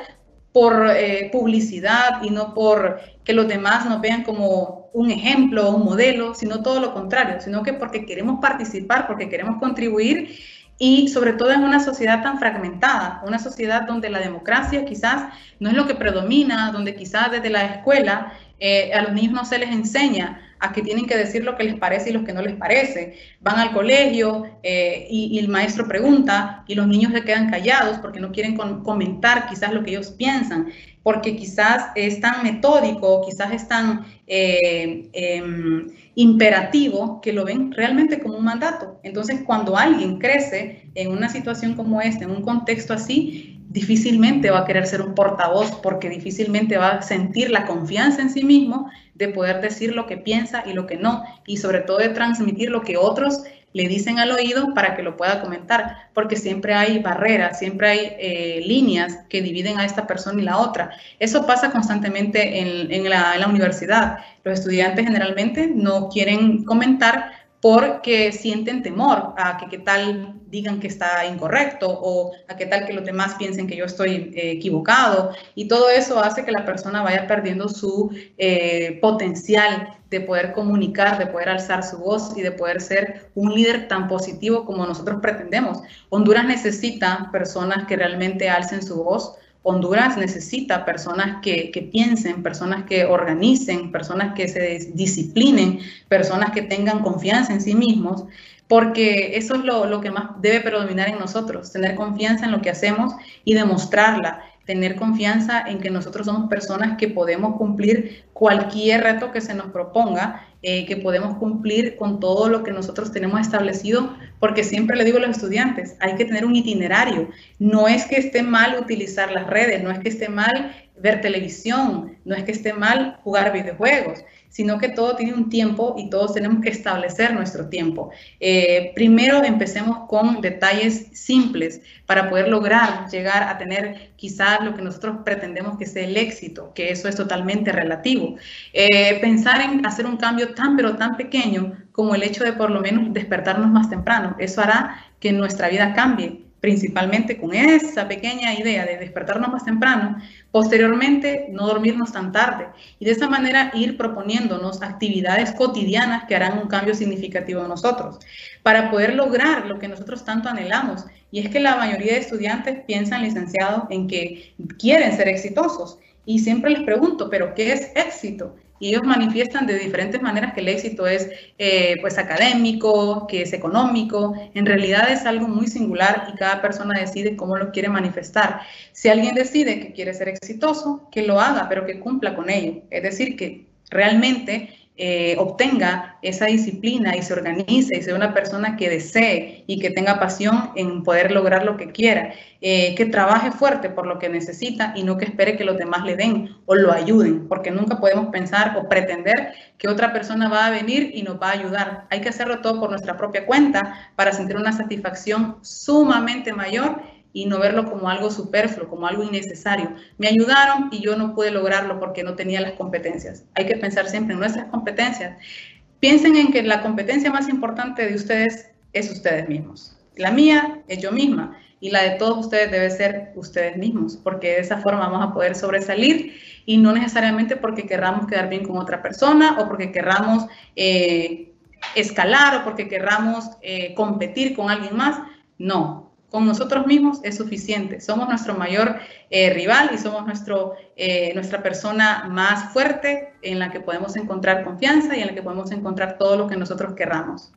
publicidad, y no por que los demás nos vean como un ejemplo o un modelo, sino todo lo contrario, sino que porque queremos participar, porque queremos contribuir, y sobre todo en una sociedad tan fragmentada, una sociedad donde la democracia quizás no es lo que predomina, donde quizás desde la escuela a los niños no se les enseña a que tienen que decir lo que les parece y lo que no les parece. Van al colegio y el maestro pregunta y los niños se quedan callados porque no quieren comentar quizás lo que ellos piensan, porque quizás es tan metódico, quizás es tan imperativo que lo ven realmente como un mandato. Entonces, cuando alguien crece en una situación como esta, en un contexto así, difícilmente va a querer ser un portavoz, porque difícilmente va a sentir la confianza en sí mismo de poder decir lo que piensa y lo que no, y sobre todo de transmitir lo que otros le dicen al oído para que lo pueda comentar, porque siempre hay barreras, siempre hay líneas que dividen a esta persona y la otra. Eso pasa constantemente en la universidad. Los estudiantes generalmente no quieren comentar porque sienten temor a que qué tal digan que está incorrecto, o a qué tal que los demás piensen que yo estoy equivocado, y todo eso hace que la persona vaya perdiendo su potencial de poder comunicar, de poder alzar su voz y de poder ser un líder tan positivo como nosotros pretendemos. Honduras necesita personas que realmente alcen su voz. Honduras necesita personas que piensen, personas que organicen, personas que se disciplinen, personas que tengan confianza en sí mismos, porque eso es lo que más debe predominar en nosotros, tener confianza en lo que hacemos y demostrarla, tener confianza en que nosotros somos personas que podemos cumplir cualquier reto que se nos proponga, que podemos cumplir con todo lo que nosotros tenemos establecido, porque siempre le digo a los estudiantes, hay que tener un itinerario. No es que esté mal utilizar las redes, no es que esté mal ver televisión, no es que esté mal jugar videojuegos, sino que todo tiene un tiempo y todos tenemos que establecer nuestro tiempo. Primero empecemos con detalles simples para poder lograr llegar a tener quizás lo que nosotros pretendemos que sea el éxito, que eso es totalmente relativo. Pensar en hacer un cambio tan pero tan pequeño como el hecho de por lo menos despertarnos más temprano, eso hará que nuestra vida cambie, principalmente con esa pequeña idea de despertarnos más temprano, posteriormente no dormirnos tan tarde, y de esa manera ir proponiéndonos actividades cotidianas que harán un cambio significativo en nosotros, para poder lograr lo que nosotros tanto anhelamos. Y es que la mayoría de estudiantes piensan, licenciado, en que quieren ser exitosos, y siempre les pregunto, ¿pero qué es éxito? Y ellos manifiestan de diferentes maneras que el éxito es pues académico, que es económico. En realidad es algo muy singular y cada persona decide cómo lo quiere manifestar. Si alguien decide que quiere ser exitoso, que lo haga, pero que cumpla con ello. Es decir, que realmente obtenga esa disciplina y se organice y sea una persona que desee y que tenga pasión en poder lograr lo que quiera, que trabaje fuerte por lo que necesita y no que espere que los demás le den o lo ayuden, porque nunca podemos pensar o pretender que otra persona va a venir y nos va a ayudar. Hay que hacerlo todo por nuestra propia cuenta para sentir una satisfacción sumamente mayor y no verlo como algo superfluo, como algo innecesario. Me ayudaron y yo no pude lograrlo porque no tenía las competencias. Hay que pensar siempre en nuestras competencias. Piensen en que la competencia más importante de ustedes es ustedes mismos. La mía es yo misma y la de todos ustedes debe ser ustedes mismos, porque de esa forma vamos a poder sobresalir y no necesariamente porque querramos quedar bien con otra persona o porque querramos escalar o porque querramos competir con alguien más. No. Con nosotros mismos es suficiente. Somos nuestro mayor rival y somos nuestra persona más fuerte en la que podemos encontrar confianza y en la que podemos encontrar todo lo que nosotros querramos.